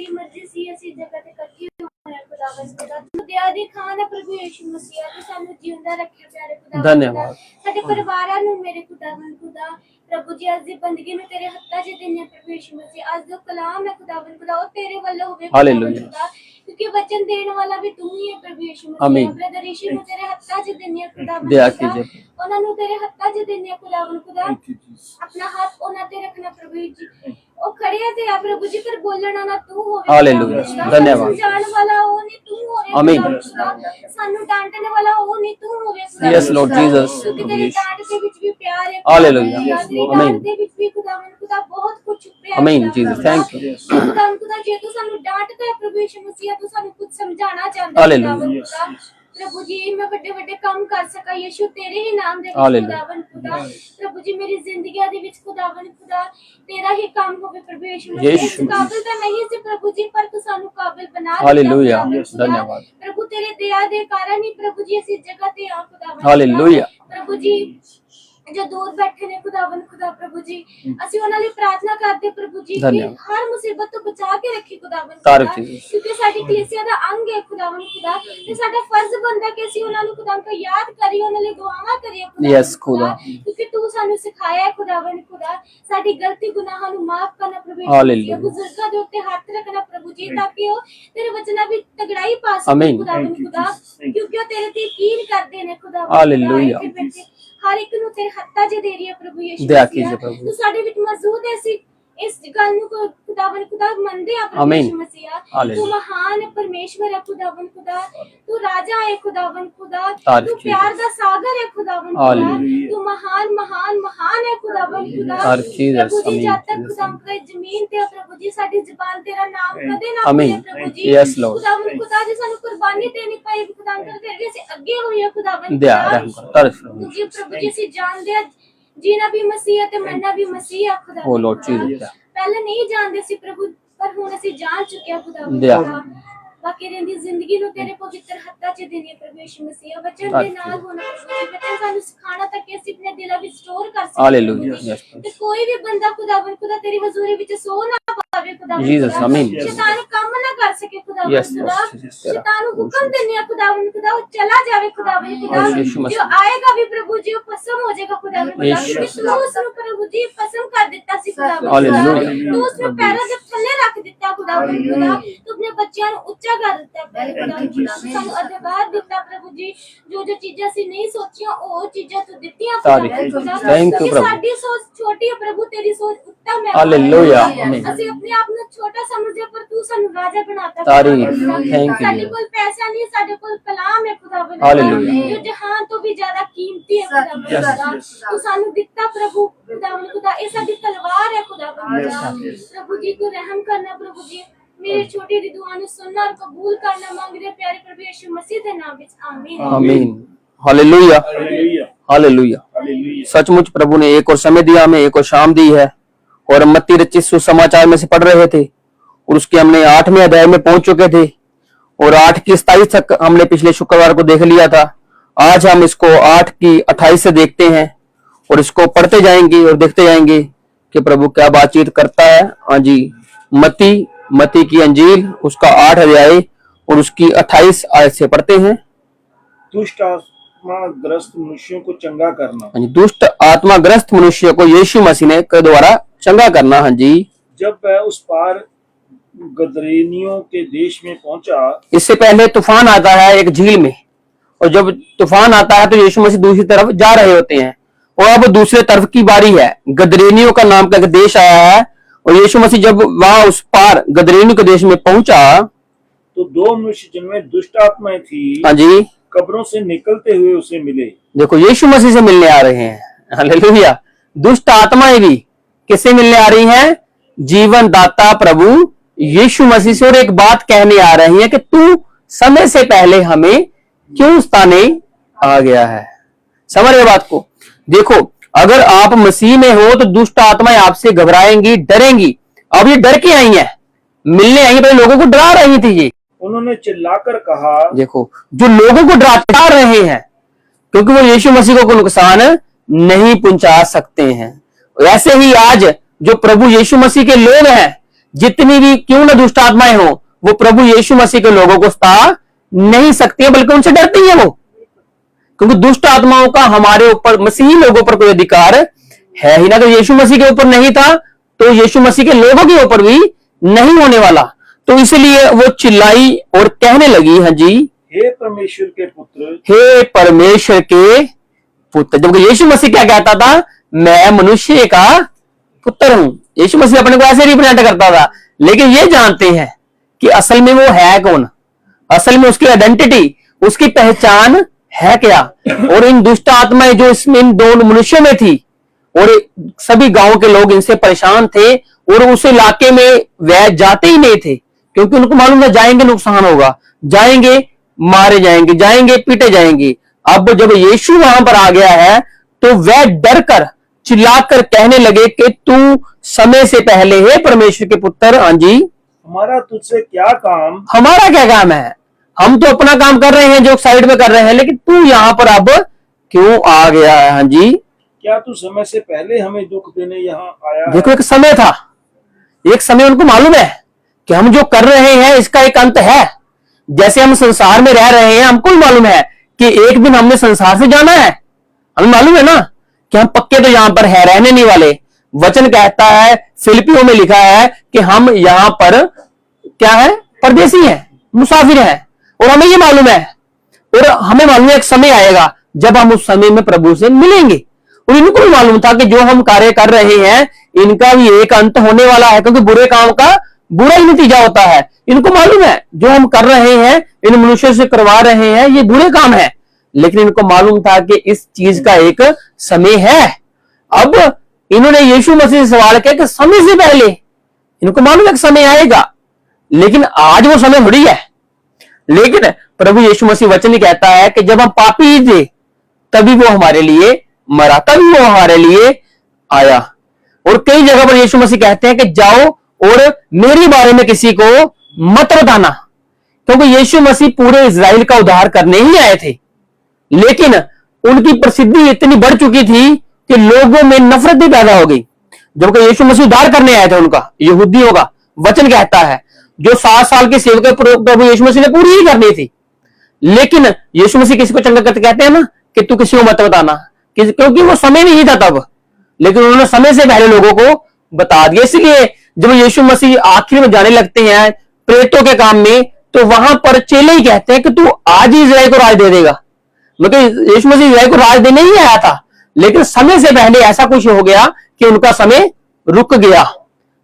तेरी मर्जी सी ਅਸੀਂ ਜਗ੍ਹਾ ਤੇ ਇਕੱਠੇ ਹੋਏ ਖੁਦਾਵੰਦ ਖੁਦਾ ਤੂੰ ਦਇਆ ਦੀ ਖਾਨ ਹੈ ਪ੍ਰਭੂ ਯਿਸੂ ਮਸੀਹ ਤੂੰ ਸਾਨੂੰ ਜਿਉਂਦਾ ਰੱਖਿਆ ਪਿਆਰੇ ਖੁਦਾਵੰਦ ਧੰਨਵਾਦ ਸਾਡੇ ਪਰਿਵਾਰਾਂ ਨੂੰ ਮੇਰੇ ਖੁਦਾਵੰਦ ਖੁਦਾ प्रभु जी आज दी बंदगी में तेरे हत्था च देने प्रभु यीशु मसीह आज जो कलाम है खुदावंद खुदा वो तेरे वाला होवे हालेलुया क्योंकि वचन देने वाला भी तू ही है प्रभु यीशु मसीह ब्रदर यीशु ਨੂੰ तेरे हत्था च देने खुदावंद खुदा ਉਹਨਾਂ ਨੂੰ ਤੇਰੇ ਹੱਥਾਂ 'ਚ ਦੇने खुदावंद खुदा अपना हाथ ਉਹਨਾਂ ਤੇ ਰੱਖਣਾ प्रभु जी ਉਹ ਖੜਿਆ ਤੇ ਆ ਪ੍ਰਭੂ ਜੀ ਪਰ ਬੋਲਣਾ ਨਾ ਤੂੰ ਹੋਵੇ ਹਾਲੇਲੂਇਆ ਧੰਨਵਾਦ ਜਾਣ ਵਾਲਾ ਉਹ ਨਹੀਂ ਤੂੰ ਹੋਵੇ ਆਮੀਨ ਸਾਨੂੰ ਡਾਂਟਣ ਵਾਲਾ ਉਹ ਨਹੀਂ ਤੂੰ ਹੋਵੇ ਯੈਸ ਲਾਰਡ ਜੀਸਸ ਕਿਉਂਕਿ ਤੇਰੀ ਡਾਂਟ ਦੇ ਵਿੱਚ ਵੀ ਪਿਆਰ ਹੈ ਹਾਲੇਲੂਇਆ ਆਮੀਨ ਦੇ ਵਿੱਚ ਵੀ ਖੁਦਾਵੰਦ ਖੁਦਾ ਬਹੁਤ ਕੁਝ ਛੁਪਿਆ ਆਮੀਨ ਜੀਸਸ ਥੈਂਕ ਯੂ ਖੁਦਾਵੰਦ ਖੁਦਾ ਜੇ ਤੂੰ ਸਾਨੂੰ ਡਾਂਟਦਾ ਹੈ ਪ੍ਰਭੂ ਯਿਸੂ ਮਸੀਹ ਤੂੰ ਸਾਨੂੰ ਕੁਝ ਸਮਝਾਉਣਾ ਚਾਹੁੰਦਾ ਹੈ ਹਾਲੇਲੂਇਆ प्रभु जी मैं बड़े बड़े काम कर सका यीशु तेरे ही नाम दे खुदावन खुदा प्रभु जी मेरी जिंदगी दे विच खुदावन खुदा तेरा ही काम होवे प्रभु यीशु मसीह काबिल तो नहीं सी प्रभु जी पर तू सानू काबिल बना हालेलुया धन्यवाद प्रभु तेरे दया दे कारण ही प्रभु जी इस जगह ते आ खुदावन हालेलुया प्रभु जी जो दूर बैठे ने खुदावन खुदा प्रभु जी ਅਸੀਂ ਉਹਨਾਂ ਲਈ ਪ੍ਰਾਰਥਨਾ ਕਰਦੇ ਪ੍ਰਭੂ ਜੀ ਕਿ ਹਰ ਮੁਸੀਬਤ ਤੋਂ ਬਚਾ ਕੇ ਰੱਖੀ ਖੁਦਾਵੰਦ ਖੁਦਾ ਕਿਉਂਕਿ ਸਾਡੀ ਕਲੀਸਿਆ ਦਾ ਅੰਗ ਹੈ ਖੁਦਾਵੰਦ ਖੁਦਾ ਤੇ ਸਾਡਾ ਫਰਜ਼ ਬਣਦਾ ਕਿ ਅਸੀਂ ਉਹਨਾਂ ਨੂੰ ਖੁਦਾਵੰਦ ਕੋ ਯਾਦ ਕਰੀਏ ਉਹਨਾਂ ਲਈ ਦੁਆਵਾਂ ਕਰੀਏ ਯੈਸ ਖੁਦਾ ਕਿਉਂਕਿ ਤੂੰ ਸਾਨੂੰ ਸਿਖਾਇਆ ਹੈ ਖੁਦਾਵੰਦ ਖੁਦਾ ਸਾਡੀ ਗਲਤੀ ਗੁਨਾਹਾਂ ਨੂੰ ਮਾਫ ਕਰਨਾ ਪ੍ਰਭੂ ਜੀ ਬਜ਼ੁਰਗਾਂ ਦੇ ਉੱਤੇ ਹੱਥ ਰੱਖਣਾ ਪ੍ਰਭੂ ਜੀ ਤਾਂ ਕਿ ਉਹ ਤੇਰੇ ਵਚਨਾਂ ਵੀ ਤਗੜਾਈ ਪਾ ਸਕਣ ਖੁਦਾਵੰਦ ਖੁਦਾ ਕਿਉਂਕਿ ਉਹ ਤੇਰੇ ਤੇ ਯਕੀਨ ਕਰਦੇ ਨੇ ਖੁਦਾਵੰਦ ਹਾਲੇਲੂਇਆ हर एक नु तेरे हत्था च दे रही है प्रभु यीशु मसीह तू साडे विच मौजूद है सी इस गल नु खुदावन खुदा मनदे आ प्रभु यीशु मसीह तू महान परमेश्वर है खुदावन खुदा तू राजा है खुदावन खुदा तू प्यार दा सागर है खुदावन खुदा तू महान महान महान है खुदावन खुदा हर चीज है प्रभु जी जब तक खुदा जमीन ते प्रभु जी साडी जुबान तेरा नाम कदे ना भूले प्रभु जी यस लॉर्ड खुदावन खुदा जी सानू कुर्बानी देनी पई खुदावन कर के ਅਸੀਂ ਅੱਗੇ ਹੋਈਏ खुदावन दया रहम कर जी प्रभु जी ਅਸੀਂ ਜਾਣਦੇ जीना भी मसीह है ते मरना भी मसीह है खुदा ओ लॉर्ड जीसस पहले नहीं जानते सी प्रभु पर हुन ਅਸੀਂ जान चुके हैं खुदा बाकी रहंदी जिंदगी नु तेरे पवित्र हत्था च देनी प्रभु यीशु मसीह वचन दे नाल होना वचन सानू सिखाना तक कि ਅਸੀਂ अपने दिल विच स्टोर कर सकते हालेलुया ते कोई भी बंदा खुदा तेरी हजूरी विच सो ना पावे खुदा जीसस आमीन शैतान काम ना कर सके खुदा शैतान हुक्म देने खुदा वो चला जावे खुदा जो आएगा भी प्रभु जी वो पसम हो जाएगा खुदा तू उसनु प्रभु जी पसम कर दिता सी खुदा हालेलुया तू उसनु पैरों के थल्ले रख दिता खुदा तू अपने बच्चों नु ऊंचा कर दिता खुदा सानू अधिकार दिता प्रभु जी जो जो चीजें ਅਸੀਂ नहीं सोचियां ਉਹ ਚੀਜ਼ਾਂ ਤੂੰ ਦਿੱਤੀਆਂ खुदा थैंक यू प्रभु ਸਾਡੀ ਸੋਚ ਛੋਟੀ ਹੈ ਪ੍ਰਭੂ ਤੇਰੀ ਸੋਚ ਉੱਤਮ ਹੈ ਹਾਲੇਲੂਇਆ ਅਸੀਂ ਆਪਣੇ ਆਪ ਨੂੰ ਛੋਟਾ ਸਮਝਦੇ ਪਰ ਤੂੰ ਸਾਨੂੰ ਰਾਜਾ ਬਣਾਤਾ ਤਾਰੀਫ ਥੈਂਕ ਯੂ ਸਾਡੇ ਕੋਲ ਪੈਸਾ ਨਹੀਂ ਸਾਡੇ ਕੋਲ ਕਲਾਮ ਹੈ ਖੁਦਾ ਹਾਲੇਲੂਇਆ ਜੋ ਜਹਾਨ ਤੋਂ ਵੀ ਜ਼ਿਆਦਾ ਕੀਮਤੀ ਹੈ ਖੁਦਾ ਤੂੰ ਸਾਨੂੰ ਦਿੱਤਾ ਪ੍ਰਭੂ ਖੁਦਾ ਇਹ ਸਾਡੀ ਤਲਵਾਰ ਹੈ ਖੁਦਾ ਪ੍ਰਭੂ ਜੀ ਤੂੰ ਰਹਿਮ ਕਰਨਾ ਪ੍ਰਭੂ जी मेरी छोटी दी दुआ नु सुनना और कबूल करना मांग रहे प्यारे प्रभु यीशु मसीह के नाम में आमीन आमीन हालेलुया हालेलुया सचमुच प्रभु ने एक और समय दिया हमें एक और शाम दी है और मत्ती रचित सुसमाचार में से पढ़ रहे थे और उसके हमने 8वें अध्याय में पहुंच चुके थे और 8 की 27 तक हमने पिछले शुक्रवार को देख लिया था। आज हम इसको 8 की 28 से देखते हैं और इसको पढ़ते जाएंगे और देखते जाएंगे कि प्रभु क्या बातचीत करता है। हाँ जी मत्ती की अंजील उसका 8 अध्याय और उसकी 28 आयत से पढ़ते हैं। दुष्ट आत्मा ग्रस्त मनुष्यों को चंगा करना। हाँ जी दुष्ट आत्मा ग्रस्त मनुष्य को यीशु मसीह ने के द्वारा चंगा करना। हाँ जी जब वह उस पार गदरेनियों के देश में पहुंचा इससे पहले तूफान आता है एक झील में और जब तूफान आता है तो यीशु मसीह दूसरी तरफ जा रहे होते हैं और अब दूसरे तरफ की बारी है। गदरेनियों का नाम का देश आया है और यीशु मसीह जब वहां उस पार गदरेनियों के देश में पहुंचा तो 2 मनुष्य जिनमें दुष्ट आत्माएं थी हाँ जी कब्रों से निकलते हुए उसे मिले। देखो यीशु मसीह से मिलने आ रहे हैं हालेलुया। दुष्ट आत्माएं भी किससे मिलने आ रही हैं? जीवन दाता प्रभु यीशु मसीह से और एक बात कहने आ रही है कि तू समय से पहले हमें क्यों स्थाने आ गया है। समझ रहे बात को? देखो अगर आप मसीह में हो तो दुष्ट आत्माएं आपसे घबराएंगी डरेंगी। अब ये डर के आई हैं मिलने आई पहले लोगों को डरा रही थी। ये उन्होंने चिल्लाकर कहा देखो जो लोगों को डरा रहे हैं क्योंकि वो यीशु मसीह को नुकसान नहीं पहुंचा सकते हैं। वैसे ही आज जो प्रभु यीशु मसीह के लोग हैं जितनी भी क्यों ना दुष्ट आत्माएं हो, वो प्रभु यीशु मसीह के लोगों को सता नहीं सकती है, बल्कि उनसे डरती है वो। क्योंकि दुष्ट आत्माओं का हमारे ऊपर, मसीही लोगों पर कोई अधिकार है ही ना। अगर यीशु मसीह के ऊपर नहीं था तो यीशु मसीह के लोगों के ऊपर भी नहीं होने वाला। तो इसलिए वो चिल्लाई और कहने लगी, हाँ जी, हे परमेश्वर के पुत्र, हे परमेश्वर के पुत्र। जबकि यीशु मसीह क्या कहता था, मैं मनुष्य का पुत्र हूं। यीशु मसीह अपने को ऐसे रिप्रेजेंट करता था। लेकिन ये जानते हैं कि असल में वो है कौन, असल में उसकी आइडेंटिटी, उसकी पहचान है क्या। और इन दुष्ट आत्माएं जो इसमें इन दोनों मनुष्यों में थी, और सभी गांव के लोग इनसे परेशान थे, और उस इलाके में वह जाते ही नहीं थे, क्योंकि उनको मालूम था जाएंगे नुकसान होगा, जाएंगे मारे जाएंगे, जाएंगे पीटे जाएंगे। अब जब यीशु वहां पर आ गया है तो वह डर कर चिल्लाकर कहने लगे कि तू समय से पहले है परमेश्वर के पुत्र। हाँ जी, हमारा तुझसे क्या काम, हमारा क्या काम है, हम तो अपना काम कर रहे हैं जो साइड में कर रहे हैं, लेकिन तू यहाँ पर अब क्यों आ गया है। हाँ जी, क्या तू समय से पहले हमें दुख देने यहाँ आया है? देखो एक समय था, एक समय उनको मालूम है कि हम जो कर रहे हैं इसका एक अंत है। जैसे हम संसार में रह रहे हैं, हमको भी मालूम है कि एक दिन हमने संसार से जाना है। हमें मालूम है ना कि हम पक्के तो यहां पर है, रहने नहीं वाले। वचन कहता है, फिलिपियों में लिखा है कि हम यहां पर क्या है, परदेसी हैं, मुसाफिर हैं। और हमें ये मालूम है, और हमें मालूम है एक समय आएगा जब हम उस समय में प्रभु से मिलेंगे। और इनको भी मालूम था कि जो हम कार्य कर रहे हैं इनका भी एक अंत होने वाला है, क्योंकि बुरे काम का बुरा ही नतीजा होता है। इनको मालूम है जो हम कर रहे हैं, इन मनुष्यों से करवा रहे हैं, ये बुरे काम है। लेकिन इनको मालूम था कि इस चीज का एक समय है। अब इन्होंने यीशु मसीह से सवाल किया कि समय से पहले, इनको मालूम है कि समय आएगा, लेकिन आज वो समय थोड़ी है। लेकिन प्रभु यीशु मसीह वचन कहता है कि जब हम पापी ही थे तभी वो हमारे लिए मरा, तभी वो हमारे लिए आया। और कई जगह पर यीशु मसीह कहते हैं कि जाओ और मेरे बारे में किसी को मत बताना, क्योंकि यीशु मसीह पूरे इजराइल का उद्धार करने ही आए थे। लेकिन उनकी प्रसिद्धि इतनी बढ़ चुकी थी कि लोगों में नफरत भी पैदा हो गई। जबकि यीशु मसीह उद्धार करने आए थे उनका, यहूदियों का। वचन कहता है जो 7 साल की सेवा प्रभु यीशु मसीह ने पूरी ही करनी थी। लेकिन यीशु मसीह किसी को चंगा करते कहते हैं ना कि तू किसी को मत बताना, क्योंकि वो समय नहीं था तब। लेकिन उन्होंने समय से पहले लोगों को बता दिया। इसलिए जब यीशु मसीह आखिर में जाने लगते हैं प्रेरितों के काम में, तो वहां पर चेले ही कहते हैं कि तू आज ही इजराइल को राज दे देगा। मतलब यीशु मसीह इजराइल को राज देने ही आया था, लेकिन समय से पहले ऐसा कुछ हो गया कि उनका समय रुक गया।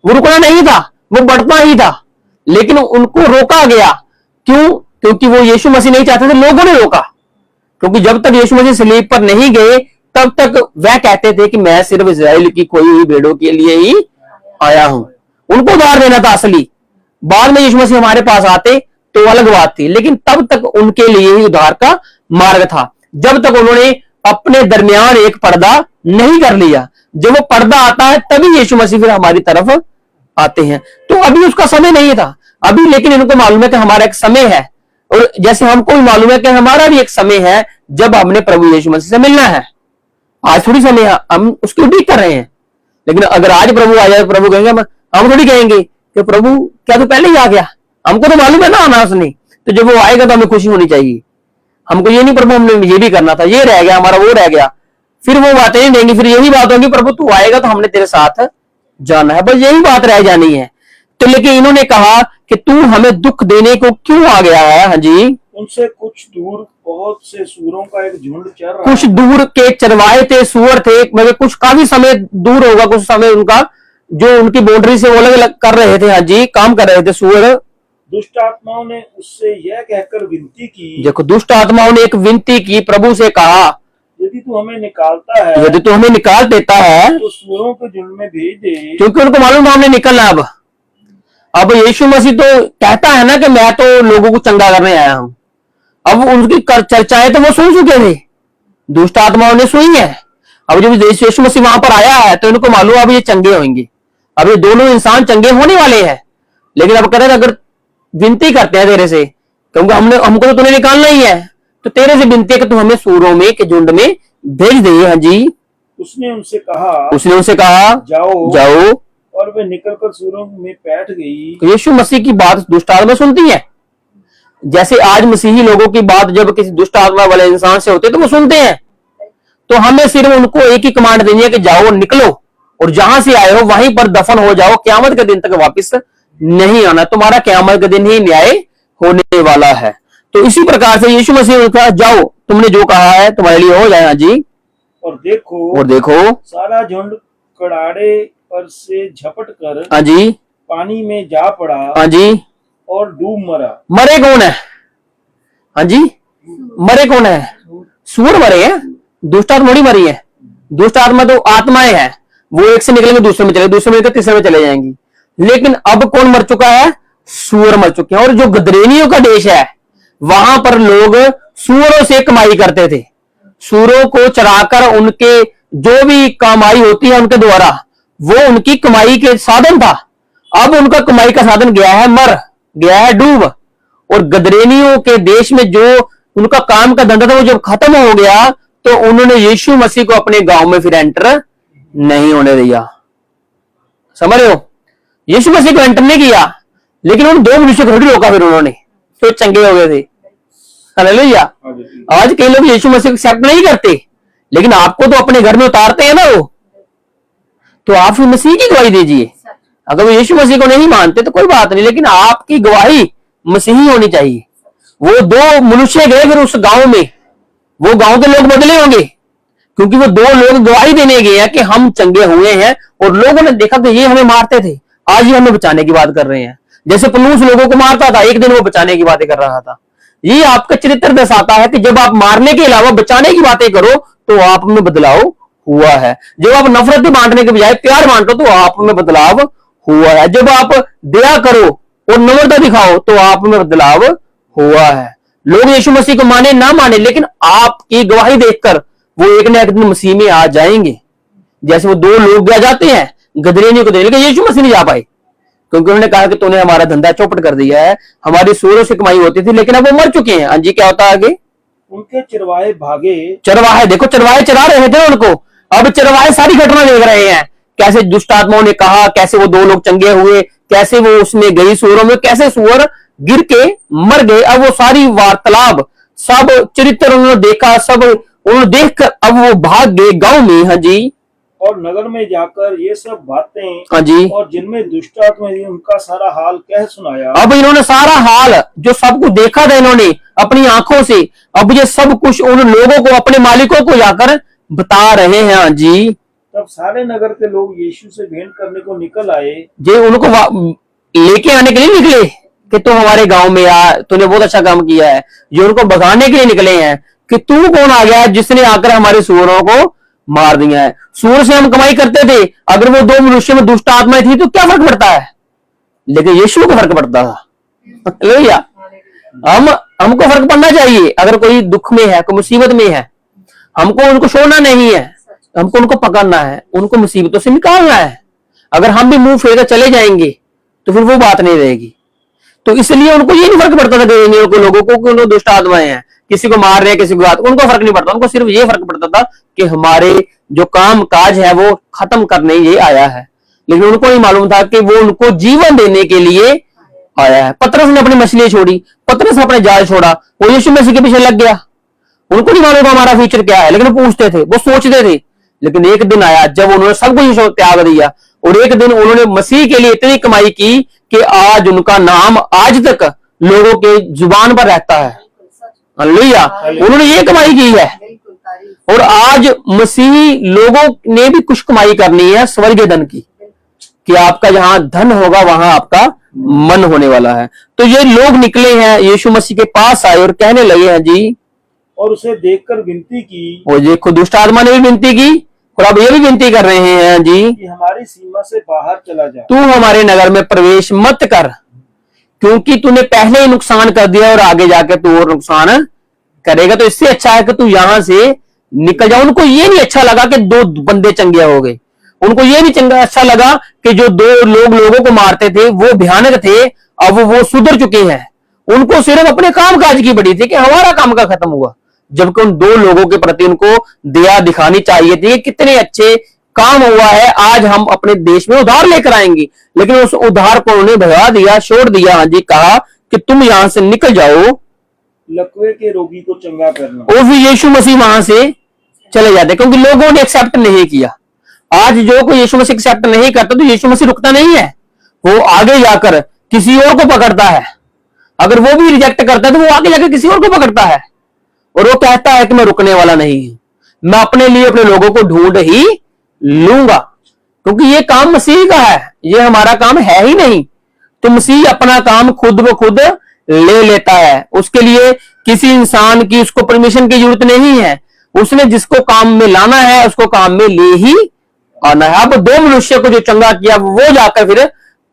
वो रुकना नहीं था, वो बढ़ता ही था, लेकिन उनको रोका गया। क्यों? क्योंकि वो यीशु मसीह नहीं चाहते थे, लोगों ने रोका। क्योंकि जब तक यीशु मसीह सलीब पर नहीं गए तब तक वह कहते थे कि मैं सिर्फ इजराइल की खोई हुई भेड़ों के लिए ही आया हूं। उनको उद्धार देना था असली। बाद में यीशु मसीह हमारे पास आते तो अलग बात थी, लेकिन तब तक उनके लिए ही उद्धार का मार्ग था, जब तक उन्होंने अपने दरमियान एक पर्दा नहीं कर लिया। जब वो पर्दा आता है तभी यीशु मसीह फिर हमारी तरफ आते हैं। तो अभी उसका समय नहीं था अभी, लेकिन इनको मालूम है कि हमारा एक समय है। और जैसे हमको भी मालूम है कि हमारा भी एक समय है जब हमने प्रभु यीशु मसीह से मिलना है। आज थोड़ी समय है, हम उसकी उम्मीद कर रहे हैं। लेकिन अगर आज प्रभु आ जाए, प्रभु कहेंगे, हम थोड़ी कहेंगे कि प्रभु क्या तू पहले ही आ गया, हमको तो मालूम है ना आना उसने। तो जब वो आएगा तो हमें खुशी होनी चाहिए। हमको ये नहीं प्रभु हमने ये भी करना था, ये रह गया हमारा, वो रह गया। फिर वो बातें नहीं देंगी, फिर यही बात होगी प्रभु तू आएगा तो हमने तेरे साथ जाना है, बस यही बात रह जानी है। तो लेकिन इन्होंने कहा कि तू हमें दुख देने को क्यों आ गया है। हाँ जी, उनसे कुछ दूर बहुत से सूरों का एक झुंड चर रहा कुछ दूर के चरवाहे थे, सुअर थे, मगर कुछ काफी समय दूर होगा, कुछ समय उनका जो उनकी बाउंड्री से वो अलग अलग कर रहे थे। हाँ जी, काम कर रहे थे सुअर। दुष्ट आत्माओं ने उससे यह कहकर विनती की, देखो दुष्ट आत्माओं ने एक विनती की, प्रभु से कहा यदि तू हमें निकालता है, यदि तू हमें निकाल देता है तो सूरों के झुंड में भेज दे। क्योंकि उनको मालूम था हमने निकलना। अब यीशु मसीह तो कहता है ना कि मैं तो लोगों को चंगा करने आया हूं। अब उनकी चर्चाएं तो वो सुन चुके थे, दुष्ट आत्माओं ने सुनी है। अब जब यीशु मसीह वहां पर आया है तो इनको मालूम अब ये चंगे होंगे, अब ये दोनों इंसान चंगे होने वाले हैं। लेकिन अब कह अगर विनती करते हैं तेरे से, क्योंकि हमको तो तुम्हें निकालना ही है, तो तेरे से विनती है कि तू हमें सूरों में के झुंड में भेज दे। हाँ जी, उसने उनसे कहा जाओ जाओ जाओ और वे निकलकर सूरों में बैठ गई। तो यीशु मसीह की बात दुष्ट आत्मा सुनती है। जैसे आज मसीही लोगों की बात जब किसी दुष्ट आत्मा वाले इंसान से होती है तो वो सुनते हैं। तो हमें सिर्फ उनको एक ही कमांड देनी है कि जाओ निकलो और जहां से आए हो वहीं पर दफन हो जाओ, क़यामत के दिन तक वापस नहीं आना, तुम्हारा क़यामत के दिन ही न्याय होने वाला है। तो इसी प्रकार से यीशु मसीह ने कहा जाओ, तुमने जो कहा है तुम्हारे लिए हो जाए। हाँ जी। और देखो सारा झुंड कड़ाड़े पर से झपट कर हाँ जी पानी में जा पड़ा। हाँ जी। और डूब मरा। मरे कौन है? हाँ जी, मरे कौन है? सूअर मरे हैं, दुष्ट आत्मा थोड़ी मरी है। दुष्ट आत्मा तो आत्माएं हैं, वो एक से निकलेंगे दूसरे में चले, दूसरे में तीसरे में चले जाएंगी। लेकिन अब कौन मर चुका है? सूअर मर चुके हैं। और जो गदरेनियों का देश है वहां पर लोग सूअरों से कमाई करते थे। सूअरों को चराकर उनके जो भी कमाई होती है उनके द्वारा, वो उनकी कमाई के साधन था। अब उनका कमाई का साधन गया है मर, गया है डूब। और गदरेनियों के देश में जो उनका काम का धंधा था वो जब खत्म हो गया तो उन्होंने यीशु मसीह को अपने गांव में फिर एंटर नहीं होने दिया। समझ रहे हो? यीशु मसीह को एंटर नहीं किया, लेकिन उन दो मनुष्य को थोड़ी रोका फिर उन्होंने, तो चंगे हो गए थे। हालेलुया। आज कई लोग यीशु मसीह को एक्सेप्ट नहीं करते, लेकिन आपको तो अपने घर में उतारते हैं ना वो, तो आप फिर मसीह की गवाही दीजिए। अगर वो यीशु मसीह को नहीं मानते तो कोई बात नहीं, लेकिन आपकी गवाही मसीही होनी चाहिए। वो दो मनुष्य गए फिर उस गांव में, वो गांव के लोग बदले होंगे क्योंकि वो दो लोग गवाही देने गए हैं कि हम चंगे हुए हैं। और लोगों ने देखा कि ये हमें मारते थे, आज ये हमें बचाने की बात कर रहे हैं। जैसे पलूस लोगों को मारता था, एक दिन वो बचाने की बातें कर रहा था। ये आपका चरित्र दर्शाता है कि जब आप मारने के अलावा बचाने की बातें करो तो आप में बदलाव हुआ है। जब आप नफरत बांटने के बजाय प्यार बांटो तो आप में बदलाव हुआ है। जब आप दया करो और नम्रता दिखाओ तो आप में बदलाव हुआ है। लोग यीशु मसीह को माने ना माने, लेकिन आपकी गवाही देखकर वो एक न एक दिन मसीह में आ जाएंगे। जैसे वो दो लोग आ जाते हैं गदरेनियों को, लेकिन यीशु मसीह नहीं जा पाए क्योंकि उन्होंने कहा कि तूने हमारा धंधा चौपट कर दिया है, हमारी सूरों से कमाई होती थी, लेकिन अब वो मर चुके हैं। हाँ जी, क्या होता है आगे? उनके चरवाहे भागे। चरवाहे, देखो चरवाहे चरा रहे थे उनको, अब चरवाहे सारी घटना देख रहे हैं। कैसे दुष्ट आत्माओं ने कहा, कैसे वो दो लोग चंगे हुए, कैसे वो उसमें गई सूअरों में, कैसे सूअर गिर के मर गए। अब वो सारी वार्तालाप, सब चरित्र उन्होंने देखा, सब उन्होंने देखकर अब वो भाग गए गांव में। हाँ जी। और नगर में जाकर ये सब बातें, हाँ जी, और जिनमें दुष्ट आत्मा थी उनका सारा हाल कह सुनाया। अब इन्होंने सारा हाल जो सब कुछ देखा था इन्होंने अपनी आंखों से, अब ये सब कुछ उन लोगों को, अपने मालिकों को जाकर बता रहे हैं। हाँ जी। तब सारे नगर के लोग यीशु से भेंट करने को निकल आए। जे उनको लेके आने के लिए निकले कि तू हमारे गांव में आ, तूने बहुत अच्छा काम किया है। ये उनको भगाने के लिए निकले हैं कि तू कौन आ गया है जिसने आकर हमारे सूअरों को मार दिया है। सूअर से हम कमाई करते थे, अगर वो दो मनुष्य में दुष्ट आत्माएं थी तो क्या फर्क पड़ता है, लेकिन यीशु को फर्क पड़ता था। भैया हमको फर्क पड़ना चाहिए। अगर कोई दुख में है, कोई मुसीबत में है, हमको उनको छोड़ना नहीं है, हमको उनको पकड़ना है, उनको मुसीबतों से निकालना है। अगर हम भी मुंह फेर कर चले जाएंगे तो फिर वो बात नहीं रहेगी। तो इसलिए उनको ये नहीं फर्क पड़ता था कि लोगों को कि उनको दुष्ट आत्माएं हैं, किसी को मार रहे हैं, किसी को बात, उनको फर्क नहीं पड़ता। उनको सिर्फ ये फर्क पड़ता था कि हमारे जो काम काज है वो खत्म करने ये आया है। लेकिन उनको नहीं मालूम था कि वो उनको जीवन देने के लिए आया है। पतरस ने अपनी मछली छोड़ी, पतरस ने अपने जाल छोड़ा, वो यीशु मसीह के पीछे लग गया। उनको नहीं मालूम हमारा फ्यूचर क्या है, लेकिन वो पूछते थे, वो सोचते थे। लेकिन एक दिन आया जब उन्होंने सब कुछ त्याग दिया, और एक दिन उन्होंने मसीह के लिए इतनी कमाई की कि आज उनका नाम आज तक लोगों के जुबान पर रहता है। हालेलुया। उन्होंने ये कमाई की है, और आज मसीही लोगों ने भी कुछ कमाई करनी है स्वर्गीय धन की, कि आपका जहां धन होगा वहां आपका मन होने वाला है। तो ये लोग निकले हैं, यीशु मसीह के पास आए और कहने लगे हैं जी, और उसे देखकर विनती की। और देखो दुष्ट आत्मा ने भी विनती की, और अब ये भी विनती कर रहे हैं जी कि हमारी सीमा से बाहर चला जा, तू हमारे नगर में प्रवेश मत कर, क्योंकि तूने पहले ही नुकसान कर दिया और आगे जाके तू और नुकसान करेगा। तो इससे अच्छा है कि तू यहां से निकल जा। उनको ये नहीं अच्छा लगा कि दो बंदे चंगे हो गए, उनको ये नहीं चंगा अच्छा लगा कि जो दो लोग लोगों को मारते थे वो भयानक थे, अब वो सुधर चुके हैं। उनको सिर्फ अपने काम काज की बड़ी थी कि हमारा काम का खत्म हुआ, जबकि उन दो लोगों के प्रति उनको दया दिखानी चाहिए थी। कितने अच्छे काम हुआ है, आज हम अपने देश में उधार लेकर आएंगे, लेकिन उस उधार को उन्होंने भगा दिया, छोड़ दिया। हाँ जी, कहा कि तुम यहां से निकल जाओ, लकवे के रोगी को चंगा करना। और फिर यीशु मसीह वहां से चले जाते, क्योंकि लोगों ने एक्सेप्ट नहीं किया। आज जो कोई यीशु मसीह एक्सेप्ट नहीं करता तो यीशु मसीह रुकता नहीं है, वो आगे जाकर किसी और को पकड़ता है। अगर वो भी रिजेक्ट करता है तो वो आगे जाकर किसी और को पकड़ता है, और वो कहता है कि मैं रुकने वाला नहीं हूं, मैं अपने लिए अपने लोगों को ढूंढ ही लूंगा, क्योंकि ये काम मसीह का है, ये हमारा काम है ही नहीं। तो मसीह अपना काम खुद ब खुद ले लेता है, उसके लिए किसी इंसान की उसको परमिशन की जरूरत नहीं है। उसने जिसको काम में लाना है उसको काम में ले ही आना है। अब 2 मनुष्य को जो चंगा किया वो जाकर फिर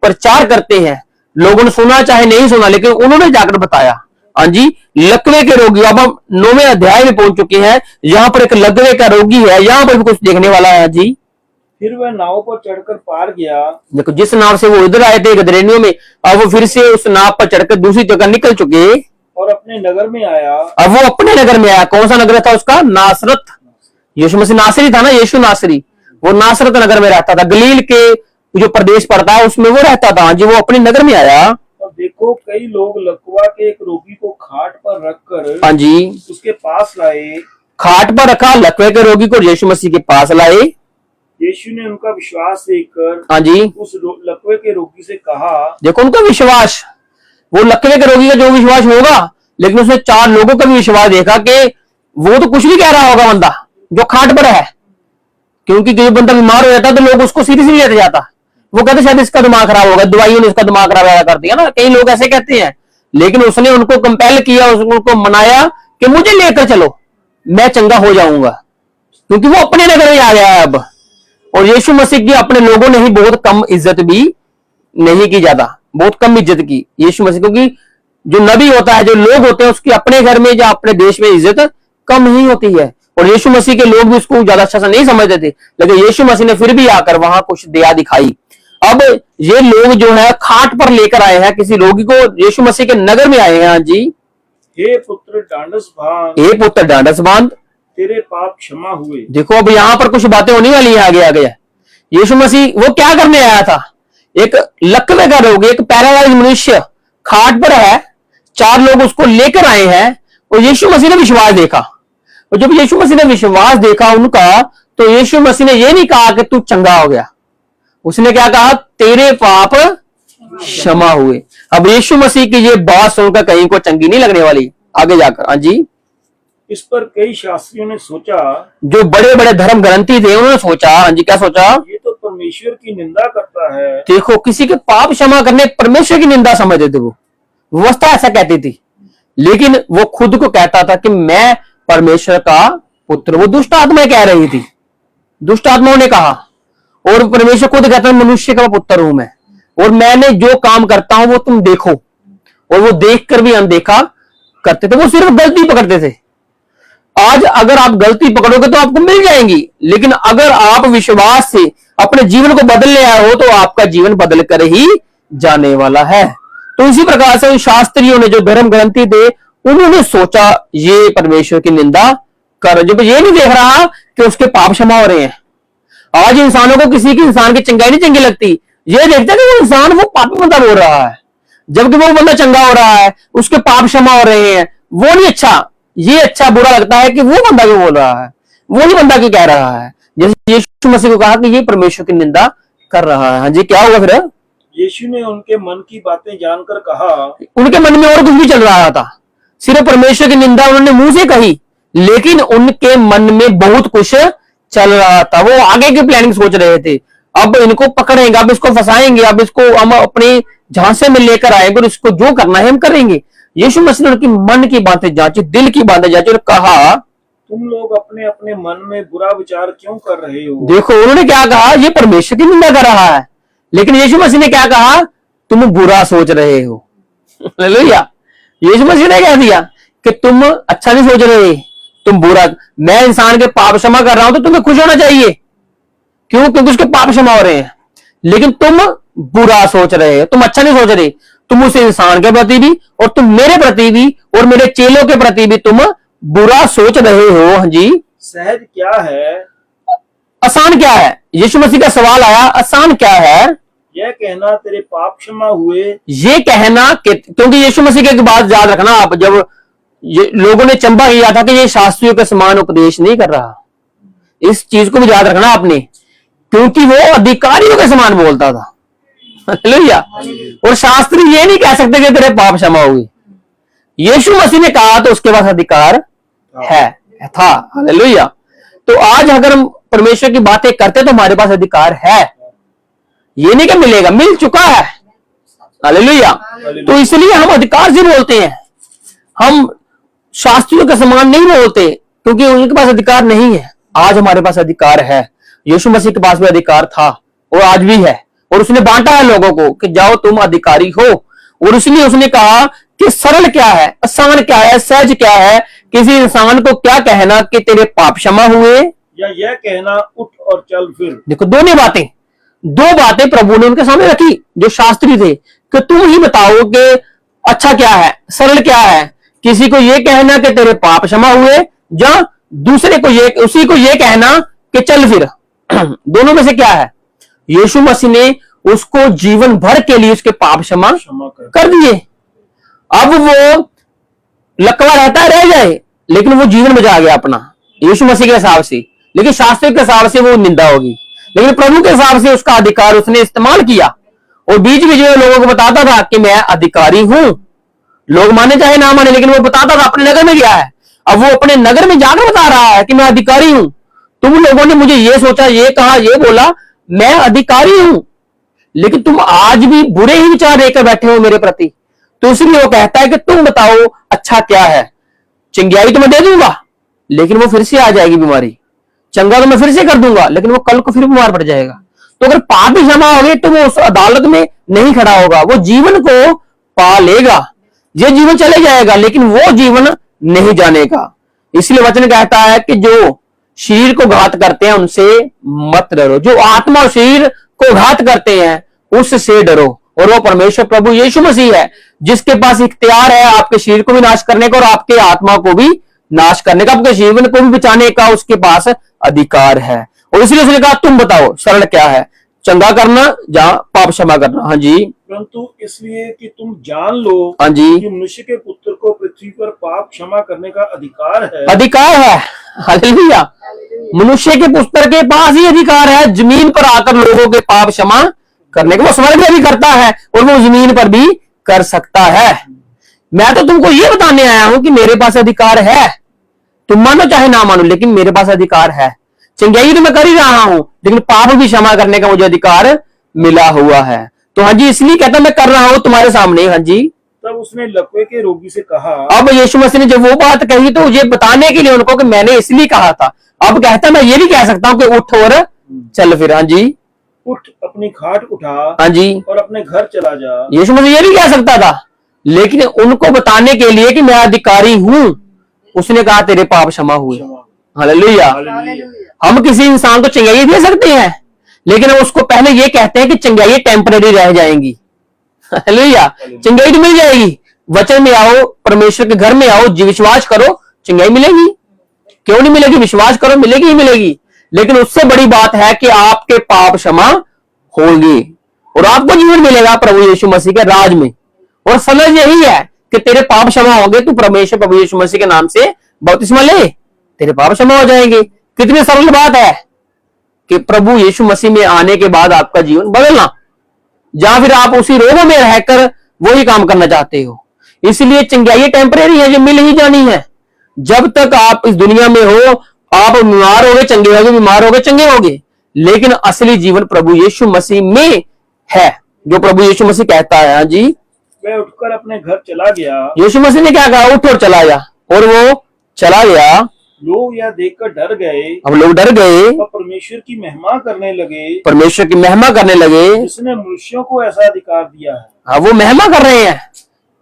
प्रचार करते हैं, लोगों ने सुना चाहे नहीं सुना, लेकिन उन्होंने जाकर बताया। हाँ जी, लकवे के रोगी, अब हम 9वें अध्याय में पहुंच चुके हैं, यहाँ पर एक लकवे का रोगी है, यहाँ पर भी कुछ देखने वाला है जी। फिर वह नाव पर चढ़कर पार गया। देखो, जिस नाव से वो इधर आए थे गदरेनियों में, अब वो फिर से उस नाव पर चढ़कर दूसरी जगह निकल चुके और अपने नगर में आया। अब वो अपने नगर में आया। कौन सा नगर था उसका? नासरत। यीशु मसीह नासरी था ना, यीशु नासरी, वो नासरत नगर में रहता था, गलील के जो प्रदेश पड़ता है उसमें वो रहता था। जी, वो अपने नगर में आया। और देखो, कई लोग लकवा के एक रोगी को खाट पर रखकर हाँ जी, उसके पास लाए। खाट पर रखा लकवे के रोगी को यीशु मसीह के पास लाए। यीशु ने उनका विश्वास देखकर हाँ जी, उस लकवे के रोगी से कहा। देखो उनका विश्वास, वो लकवे के रोगी का जो विश्वास होगा, लेकिन उसने 4 लोगों का भी विश्वास देखा कि वो तो कुछ भी कह रहा होगा बंदा जो खाट पर है, क्योंकि जो बंदा बीमार हो जाता है तो लोग उसको सीरियस नहीं लेते जाता, वो कहते शायद इसका दिमाग खराब होगा, दवाइयों ने इसका दिमाग खराब कर दिया ना, कई लोग ऐसे कहते हैं। लेकिन उसने उनको कंपेल किया, उनको मनाया कि मुझे लेकर चलो, मैं चंगा हो जाऊंगा, क्योंकि वो अपने नगर में आ गया है अब। और यीशु मसीह की अपने लोगों ने ही बहुत कम इज्जत भी नहीं की, ज्यादा बहुत कम इज्जत की यीशु मसीह, क्योंकि जो नबी होता है, जो लोग होते हैं, उसकी अपने घर में या अपने देश में इज्जत कम ही होती है। और यीशु मसीह के लोग भी उसको ज्यादा अच्छा से नहीं समझते थे, लेकिन यीशु मसीह ने फिर भी आकर वहां कुछ दया दिखाई। अब ये लोग जो है खाट पर लेकर आए हैं किसी रोगी को, यीशु मसीह के नगर में आए हैं। जी, हे पुत्र डांडस बांध, हे पुत्र डांडस बांध, तेरे पाप क्षमा हुए। देखो अब यहाँ पर कुछ बातें होने वाली है आगे आगे। यीशु मसीह वो क्या करने आया था? एक लकवे का रोगी, एक पैरालाइज मनुष्य खाट पर है, 4 लोग उसको लेकर आए हैं, और यीशु मसीह ने विश्वास देखा। और जब यीशु मसीह ने विश्वास देखा उनका, तो यीशु मसीह ने ये नहीं कहा कि तू चंगा हो गया, उसने क्या कहा? तेरे पाप क्षमा हुए। अब यीशु मसीह की ये बात सुनकर कहीं को चंगी नहीं लगने वाली आगे जाकर। हाँ जी, इस पर कई शास्त्रियों ने सोचा, जो बड़े बड़े धर्म ग्रंथी थे उन्होंने सोचा। हाँ जी, क्या सोचा? ये तो परमेश्वर की निंदा करता है। देखो, किसी के पाप क्षमा करने परमेश्वर की निंदा समझते थे वो, व्यवस्था ऐसा कहती थी, लेकिन वो खुद को कहता था कि मैं परमेश्वर का पुत्र। वो दुष्ट आत्मा कह रही थी, दुष्ट आत्माओं ने कहा, और परमेश्वर खुद कहता है मनुष्य का पुत्र हूं मैं, और मैंने जो काम करता हूं वो तुम देखो। और वो देखकर भी अनदेखा करते थे, वो सिर्फ गलती पकड़ते थे। आज अगर आप गलती पकड़ोगे तो आपको मिल जाएंगी, लेकिन अगर आप विश्वास से अपने जीवन को बदलने आए हो तो आपका जीवन बदल कर ही जाने वाला है। तो इसी प्रकार से उन शास्त्रियों ने, जो धर्म ग्रंथी थे, उन्होंने सोचा ये परमेश्वर की निंदा कर, जब ये नहीं देख रहा कि उसके पाप क्षमा हो रहे हैं। आज इंसानों को किसी की इंसान की चंगाई नहीं चंगी लगती, ये देखता है कि वो इंसान वो पापी बंदा बोल रहा है, जबकि वो बंदा चंगा हो रहा है, उसके पाप क्षमा हो रहे हैं, वो नहीं अच्छा। ये अच्छा बुरा लगता है कि वो बंदा क्यों बोल रहा है, वो नहीं बंदा क्यों कह रहा है। जैसे यीशु मसीह को कहा कि ये परमेश्वर की निंदा कर रहा है। हाँ जी, क्या होगा फिर? यीशु ने उनके मन की बातें जानकर कहा। उनके मन में और कुछ भी चल रहा था, सिर्फ परमेश्वर की निंदा उन्होंने मुंह से कही, लेकिन उनके मन में बहुत कुछ चल रहा था। वो आगे की प्लानिंग सोच रहे थे, अब इनको पकड़ेंगे, अब इसको फंसाएंगे, अब इसको हम अपने झांसे में लेकर आएंगे और इसको जो करना है हम करेंगे। यीशु मसीह ने उनकी मन की बातें जांची, दिल की बातें जांची और कहा, तुम लोग अपने अपने मन में बुरा विचार क्यों कर रहे हो? देखो उन्होंने क्या कहा? ये परमेश्वर की निंदा कर रहा है, लेकिन यीशु मसीह ने क्या कहा? तुम बुरा सोच रहे हो। हालेलुया। यीशु मसीह ने कह दिया कि तुम अच्छा नहीं सोच रहे, तुम बुरा। मैं इंसान के पाप क्षमा कर रहा हूं तो तुम्हें खुश होना चाहिए, क्यों? क्योंकि उसके पाप क्षमा हो रहे हैं, लेकिन तुम बुरा सोच रहे हो, तुम अच्छा नहीं सोच रहे। तुम उस इंसान के प्रति भी और तुम मेरे प्रति भी और मेरे चेलों के प्रति भी तुम बुरा सोच रहे हो। हाँ जी, सहज क्या है? आसान क्या है? यीशु मसीह का सवाल आया, आसान क्या है? यह कहना तेरे पाप क्षमा हुए। ये कहना कि, क्योंकि यीशु मसीह की एक बात याद रखना आप, जब लोगों ने चंबा किया था कि ये शास्त्रियों के समान उपदेश नहीं कर रहा, इस चीज को भी याद रखना आपने, क्योंकि वो अधिकारियों के समान बोलता था। हालेलुया। और शास्त्री ये नहीं कह सकते कि तेरे पाप क्षमा हुए। यीशु मसीह ने कहा तो उसके पास अधिकार है, था। हालेलुया। तो आज अगर हम परमेश्वर की बातें करते तो हमारे पास अधिकार है, ये नहीं कि मिलेगा, मिल चुका है। हालेलुया। तो इसलिए हम अधिकार से बोलते हैं, हम शास्त्रियों के समान नहीं बोलते, क्योंकि उनके पास अधिकार नहीं है। आज हमारे पास अधिकार है। यीशु मसीह के पास भी अधिकार था और आज भी है, और उसने बांटा है लोगों को कि जाओ तुम अधिकारी हो। और इसलिए उसने कहा कि सरल क्या है, आसान क्या है, सहज क्या है, किसी इंसान को क्या कहना कि तेरे पाप क्षमा हुए, या यह कहना उठ और चल फिर। देखो दो बातें प्रभु ने उनके सामने रखी जो शास्त्री थे, कि तुम ही बताओ कि अच्छा क्या है, सरल क्या है। किसी को ये कहना कि तेरे पाप क्षमा हुए, या दूसरे को उसी को ये कहना कि चल फिर। दोनों में से क्या है? यीशु मसीह ने उसको जीवन भर के लिए उसके पाप क्षमा कर दिए। अब वो लकवा रहता रह जाए, लेकिन वो जीवन बचा गया अपना यीशु मसीह के हिसाब से। लेकिन शास्त्र के हिसाब से वो निंदा होगी, लेकिन प्रभु के हिसाब से उसका अधिकार उसने इस्तेमाल किया। और बीच बीच में लोगों को बताता था कि मैं अधिकारी हूं। लोग माने चाहे ना माने, लेकिन वो बताता था। अपने नगर में गया है, अब वो अपने नगर में जाकर बता रहा है कि मैं अधिकारी हूं। तुम लोगों ने मुझे ये सोचा, ये कहा, ये बोला, मैं अधिकारी हूं, लेकिन तुम आज भी बुरे ही विचार लेकर बैठे हो मेरे प्रति। तो इसलिए वो कहता है कि तुम बताओ अच्छा क्या है। चंगियाई तो मैं दे दूंगा, लेकिन वो फिर से आ जाएगी बीमारी। चंगा तो मैं फिर से कर दूंगा, लेकिन वो कल को फिर बीमार पड़ जाएगा। तो अगर पाप ही क्षमा हो गए तो वो उस अदालत में नहीं खड़ा होगा, वो जीवन को पा लेगा। ये जीवन चले जाएगा, लेकिन वो जीवन नहीं जानेगा। इसलिए वचन कहता है कि जो शरीर को घात करते हैं उनसे मत डरो, जो आत्मा और शरीर को घात करते हैं उससे डरो। और वो परमेश्वर प्रभु यीशु मसीह है, जिसके पास इख्तियार है आपके शरीर को भी नाश करने का और आपके आत्मा को भी नाश करने का, आपके जीवन को भी बचाने का उसके पास अधिकार है। और इसलिए उसने कहा तुम बताओ सरल क्या है, चंगा करना या पाप क्षमा करना। हाँ जी। परंतु इसलिए कि तुम जान लो, हाँ जी, कि मनुष्य के पुत्र को पृथ्वी पर पाप क्षमा करने का अधिकार है। अधिकार है। हालेलुया। मनुष्य के पुत्र के पास ही अधिकार है जमीन पर आकर लोगों के पाप क्षमा करने का। वो स्वर्ग में भी करता है और वो जमीन पर भी कर सकता है। मैं तो तुमको ये बताने आया हूं कि मेरे पास अधिकार है। तुम मानो चाहे ना मानो, लेकिन मेरे पास अधिकार है। चंगाई तो मैं कर ही रहा हूं, लेकिन पाप भी क्षमा करने का मुझे अधिकार मिला हुआ है। तो हाँ जी, इसलिए कहता मैं कर रहा हूं तुम्हारे सामने। हाँ जी। तब उसने लकवे के रोगी से कहा। अब यीशु मसीह ने जब वो बात कही तो ये बताने के लिए उनको कि मैंने इसलिए कहा था। अब कहता मैं ये भी कह सकता हूं कि उठ और चल फिर। हाँ जी। उठ अपनी खाट उठा। हाँ जी। और अपने घर चला जा। यीशु मसीह ये भी कह सकता था, लेकिन उनको बताने के लिए कि मैं अधिकारी हूं, उसने कहा तेरे पाप क्षमा हुए। हालेलुया। हम किसी इंसान को चंगाई दे सकते हैं, लेकिन हम उसको पहले ये कहते हैं कि चंगाई टेम्पररी रह जाएंगी। हालेलुया। चंगाई तो मिल जाएगी, वचन में आओ, परमेश्वर के घर में आओ, विश्वास करो, चंगाई मिलेगी। क्यों नहीं मिलेगी? विश्वास करो, मिलेगी ही मिलेगी। लेकिन उससे बड़ी बात है कि आपके पाप क्षमा होंगे और आपको जीवन मिलेगा प्रभु यीशु मसीह के राज में। और समझ यही है कि तेरे पाप क्षमा होंगे, तू परमेश्वर प्रभु यीशु मसीह के नाम से बपतिस्मा ले, तेरे पाप क्षमा हो जाएंगे। कितनी सरल बात है कि प्रभु यीशु मसीह में आने के बाद आपका जीवन बदलना, या फिर आप उसी रोगों में रहकर वही काम करना चाहते हो। इसलिए चंगाई टेम्परेरी है, जो मिल ही जानी है। जब तक आप इस दुनिया में हो, आप बीमार होगे चंगे होगे, बीमार होगे चंगे होगे, लेकिन असली जीवन प्रभु यीशु मसीह में है, जो प्रभु यीशु मसीह कहता है। हाँ जी। वह उठकर अपने घर चला गया। यीशु मसीह ने क्या कहा? उठ और चला जा, और वो चला गया। लोग यह देखकर डर गए। अब लोग डर गए और परमेश्वर की महिमा करने लगे। परमेश्वर की महिमा करने लगे, जिसने मनुष्यों को ऐसा अधिकार दिया है। हाँ, वो महिमा कर रहे हैं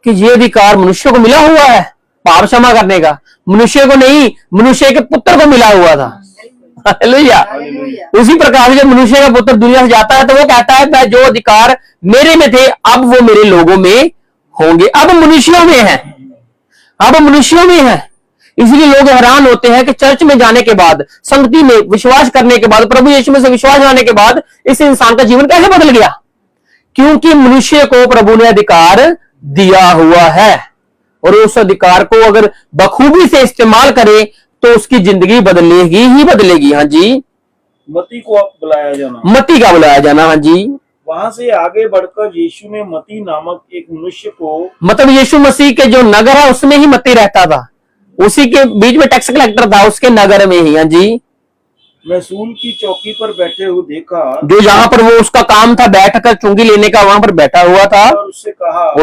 कि ये अधिकार मनुष्य को मिला हुआ है पाप क्षमा करने का। मनुष्य को नहीं, मनुष्य के पुत्र को मिला हुआ था। हालेलुया। उसी प्रकार से जब मनुष्य का पुत्र दुनिया से जाता है तो वो कहता है मैं जो अधिकार मेरे में थे अब वो मेरे लोगों में होंगे। अब मनुष्यों में है, अब मनुष्यों में है। इसलिए लोग हैरान होते हैं कि चर्च में जाने के बाद, संगति में विश्वास करने के बाद, प्रभु यीशु में से विश्वास लाने के बाद इस इंसान का जीवन कैसे बदल गया। क्योंकि मनुष्य को प्रभु ने अधिकार दिया हुआ है और उस अधिकार को अगर बखूबी से इस्तेमाल करे तो उसकी जिंदगी बदलेगी ही बदलेगी। हाँ जी, मती को अब बुलाया जाना। मती का बुलाया जाना। हाँ जी, वहां से आगे बढ़कर यीशु ने मती नामक एक मनुष्य को, मतलब यीशु मसीह के जो नगर है उसमें ही मती रहता था, उसी के बीच में टैक्स कलेक्टर था, उसके नगर में ही। हाँ जी, महसूल की चौकी पर बैठे हुए देखा, जो जहां पर वो उसका काम था बैठकर चुंगी लेने का, वहां पर बैठा हुआ था और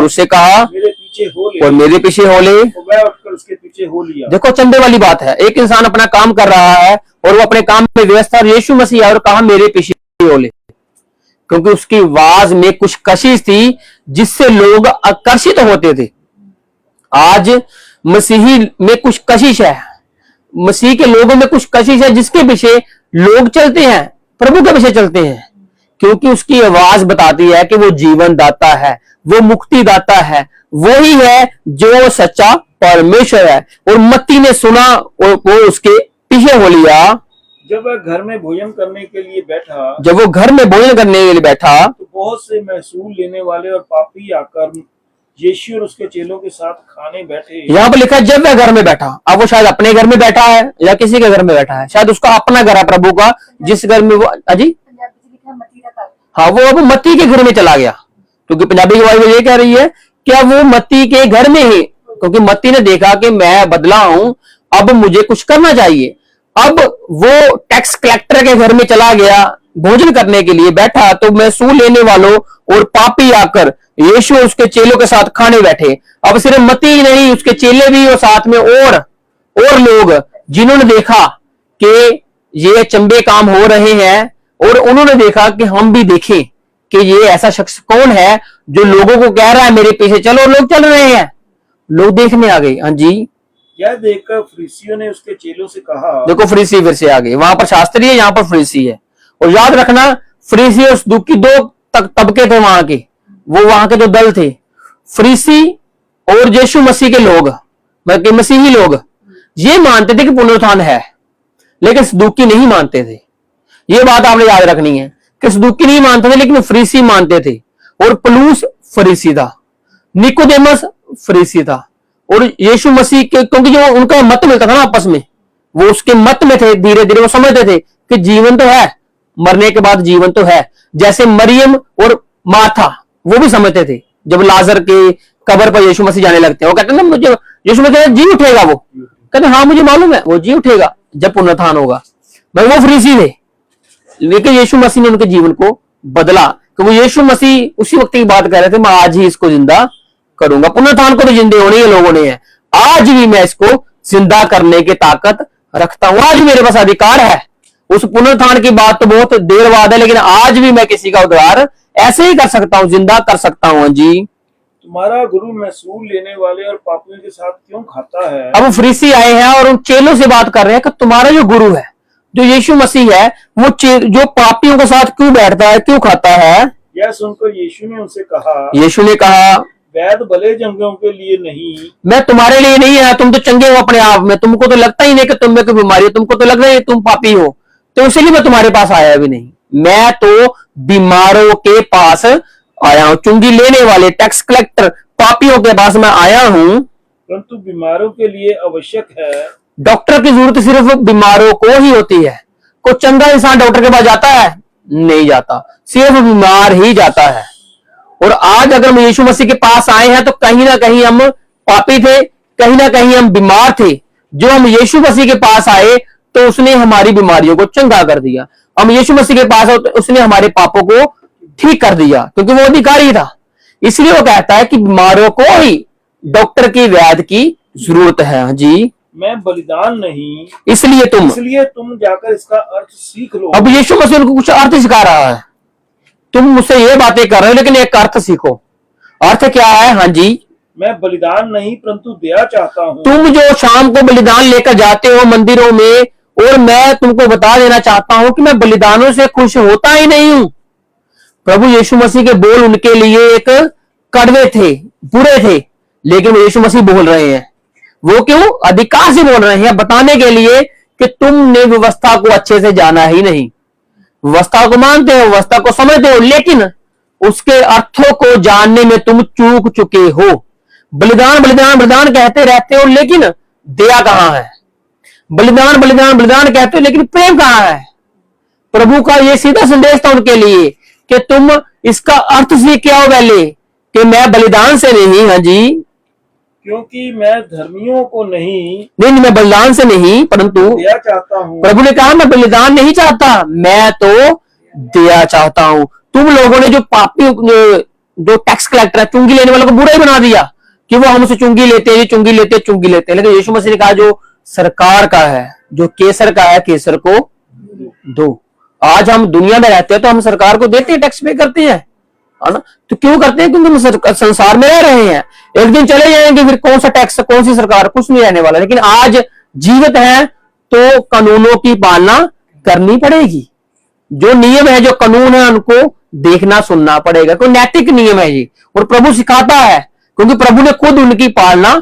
उससे कहा मेरे पीछे हो ले, और मेरे पीछे हो ले। तो वह उठकर उसके पीछे हो लिया। देखो चंदे वाली बात है, एक इंसान अपना काम कर रहा है और वो अपने काम में व्यस्त है और यीशु मसीह आया और कहा मेरे पीछे हो ले, क्योंकि उसकी आवाज में कुछ कशिश थी जिससे लोग आकर्षित होते थे। आज मसीही में कुछ कशिश है, मसीह के लोगों में कुछ कशिश है जिसके पीछे लोग चलते हैं, प्रभु के पीछे चलते हैं, क्योंकि उसकी आवाज बताती है कि वो जीवन दाता है, वो मुक्ति दाता है, वो ही है जो सच्चा परमेश्वर है। और मत्ती ने सुना और वो उसके पीछे हो लिया। जब वह घर में भोजन करने के लिए बैठा, जब वो घर में भोजन करने के लिए बैठा तो बहुत से महसूल लेने वाले और पापी आकर यीशु और उसके चेलों के साथ खाने बैठे। यहाँ पर लिखा है जब वह घर में बैठा। अब वो शायद अपने घर में बैठा है या किसी के घर में बैठा है, शायद उसका अपना घर है प्रभु का, जिस घर में वो अजी हाँ वो अब मत्ती के घर में चला गया, क्योंकि पंजाबी की बाइबल ये कह रही है क्या वो मत्ती के घर में ही, क्योंकि मत्ती ने देखा कि मैं बदला हूं, अब मुझे कुछ करना चाहिए। अब वो टैक्स कलेक्टर के घर में चला गया भोजन करने के लिए बैठा, तो महसूल लेने वालों और पापी आकर यीशु और उसके चेलों के साथ खाने बैठे। अब सिर्फ मत्ती ही नहीं, उसके चेले भी और साथ में और लोग जिन्होंने देखा कि ये चंबे काम हो रहे हैं और उन्होंने देखा कि हम भी देखें कि ये ऐसा शख्स कौन है जो लोगों को कह रहा है मेरे पीछे चलो, लोग चल रहे हैं, लोग देखने आ गए। हाँ जी, यह देखकर फरीसियों ने उसके चेलों से कहा, देखो फरीसी फिर से आ गए, वहां पर शास्त्री है, यहाँ पर फरीसी है। और याद रखना फरीसी और सदूकी दो तबके थे वहां के, वो वहां के जो दल थे, फरीसी और यीशु मसीह के लोग, मतलब मसीही लोग ये मानते थे कि पुनरुत्थान है, लेकिन सदूकी नहीं मानते थे। ये बात आपने याद रखनी है कि सदूकी नहीं मानते थे लेकिन फरीसी मानते थे। और पलूस फरीसी था, निकोदेमस फरीसी था, और यीशु मसीह के, क्योंकि जो उनका मत मिलता था ना आपस में, वो उसके मत में थे। धीरे धीरे वो समझते थे कि जीवन तो है, मरने के बाद जीवन तो है। जैसे मरियम और मार्था वो भी समझते थे, जब लाजर के कब्र पर यीशु मसीह जाने लगते हैं, वो कहते हैं ना मुझे यीशु मसीह जी उठेगा, वो कहते हाँ मुझे मालूम है वो जी उठेगा जब पुनरुत्थान होगा। मगर वो फरीसी थे, लेकिन यीशु मसीह ने उनके जीवन को बदला, कि वो यीशु मसीह उसी वक्त की बात कर रहे थे, मैं आज ही इसको जिंदा करूंगा। पुनरुत्थान को तो जिंदे होने ही लोगों ने है, आज भी मैं इसको जिंदा करने की ताकत रखता हूं, आज मेरे पास अधिकार है। उस पुनरुत्थान की बात तो बहुत देर बाद है, लेकिन आज भी मैं किसी का उद्धार ऐसे ही कर सकता हूं, जिंदा कर सकता हूं। जी, तुम्हारा गुरु महसूल लेने वाले और पापियों के साथ क्यों खाता है? अब फरीसी आए हैं और उन चेलों से बात कर रहे हैं कि तुम्हारा जो गुरु है, जो यीशु मसीह है, वो जो पापियों के साथ क्यों बैठता है, क्यों खाता है? यह सुनकर यीशु ने उनसे कहा, यीशु ने कहा वैद भले चंगों के लिए नहीं, मैं तुम्हारे लिए नहीं आया, तुम तो चंगे हो अपने आप में, तुमको तो लगता ही नहीं कि तुम में कोई बीमारी है, तुमको तो लग रहा है तुम पापी हो, तो इसलिए मैं तुम्हारे पास आया भी नहीं। मैं तो बीमारों के पास आया हूं, चुंगी लेने वाले टैक्स कलेक्टर पापियों के पास मैं आया हूं। परंतु बीमारों के लिए आवश्यक है। डॉक्टर की जरूरत सिर्फ बीमारों को ही होती है। कोई चंगा इंसान डॉक्टर के पास जाता है? नहीं जाता, सिर्फ बीमार ही जाता है। और आज अगर हम यीशु मसीह के पास आए हैं तो कहीं ना कहीं हम पापी थे, कहीं ना कहीं हम बीमार थे। जो हम यीशु मसीह के पास आए तो उसने हमारी बीमारियों को चंगा कर दिया। हम यीशु मसीह के पास आए तो उसने हमारे पापों को ठीक कर दिया, क्योंकि वो अधिकारी था। इसलिए वो कहता है कि बीमारों को ही डॉक्टर की वैद्य की जरूरत है। जी, मैं बलिदान नहीं, इसलिए तुम जाकर इसका अर्थ सीख लो। अब यीशु मसीह उनको कुछ अर्थ सिखा रहा है। तुम मुझसे ये बातें कर रहे हो लेकिन एक अर्थ सीखो। अर्थ क्या है? हाँ जी, मैं बलिदान नहीं परंतु दया चाहता हूँ। तुम जो शाम को बलिदान लेकर जाते हो मंदिरों में, और मैं तुमको बता देना चाहता हूं कि मैं बलिदानों से खुश होता ही नहीं हूं। प्रभु यीशु मसीह के बोल उनके लिए एक कड़वे थे, बुरे थे, लेकिन यीशु मसीह बोल रहे हैं वो क्यों अधिकार से बोल रहे हैं, बताने के लिए कि तुमने व्यवस्था को अच्छे से जाना ही नहीं। व्यवस्था को मानते हो, व्यवस्था को समझते हो, लेकिन उसके अर्थों को जानने में तुम चूक चुके हो। बलिदान बलिदान बलिदान कहते रहते हो, लेकिन दया कहां है? बलिदान बलिदान बलिदान कहते हो, लेकिन प्रेम कहां है? प्रभु का यह सीधा संदेश था उनके लिए कि तुम इसका अर्थ सीख के आओ पहले, कि मैं बलिदान से नहीं, हाँ जी, क्योंकि मैं धर्मियों को नहीं मैं बलिदान से नहीं परंतु दया चाहता हूँ। प्रभु ने कहा मैं बलिदान नहीं चाहता, मैं तो दया चाहता हूं। तुम लोगों ने जो पापी जो टैक्स कलेक्टर है, चुंगी लेने वालों को बुरा ही बना दिया कि वो हमसे चुंगी लेते हैं, चुंगी लेते हैं, चुंगी लेते हैं। लेकिन यीशु मसीह ने कहा जो सरकार का है, जो केसर का है, केसर को दो। आज हम दुनिया में रहते हैं तो हम सरकार को देते हैं, टैक्स पे करते हैं, है ना? तो क्यों करते हैं? क्योंकि हम संसार में रह रहे हैं। एक दिन चले जाएंगे, फिर कौन सा टैक्स, कौन सी सरकार, कुछ नहीं रहने वाला। लेकिन आज जीवित है तो कानूनों की पालना करनी पड़ेगी। जो नियम है, जो कानून है, उनको देखना सुनना पड़ेगा। कोई नैतिक नियम है ये, और प्रभु सिखाता है, क्योंकि प्रभु ने खुद उनकी पालना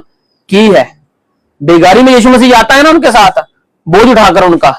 की है। बेगारी में यीशु मसीह जाता है ना उनके साथ, बोझ उठाकर उनका।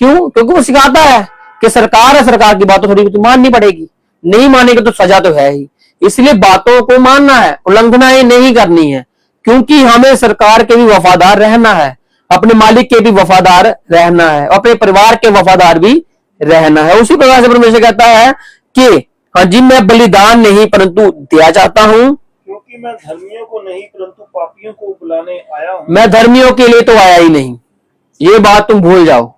क्यों? क्योंकि वो सिखाता है कि सरकार है, सरकार की बातों थोड़ी तो माननी पड़ेगी, नहीं मानेगा तो सजा तो है ही। इसलिए बातों को मानना है, उल्लंघनाएं नहीं करनी है, क्योंकि हमें सरकार के भी वफादार रहना है, अपने मालिक के भी वफादार रहना है, अपने परिवार के वफादार भी रहना है। उसी प्रकार से परमेश्वर कहता है कि हाँ जी, मैं बलिदान नहीं परंतु दया चाहता हूं, क्योंकि मैं धर्मियों को नहीं परंतु पापियों को बुलाने आया हूँ। मैं धर्मियों के लिए तो आया ही नहीं। ये बात तुम भूल जाओ।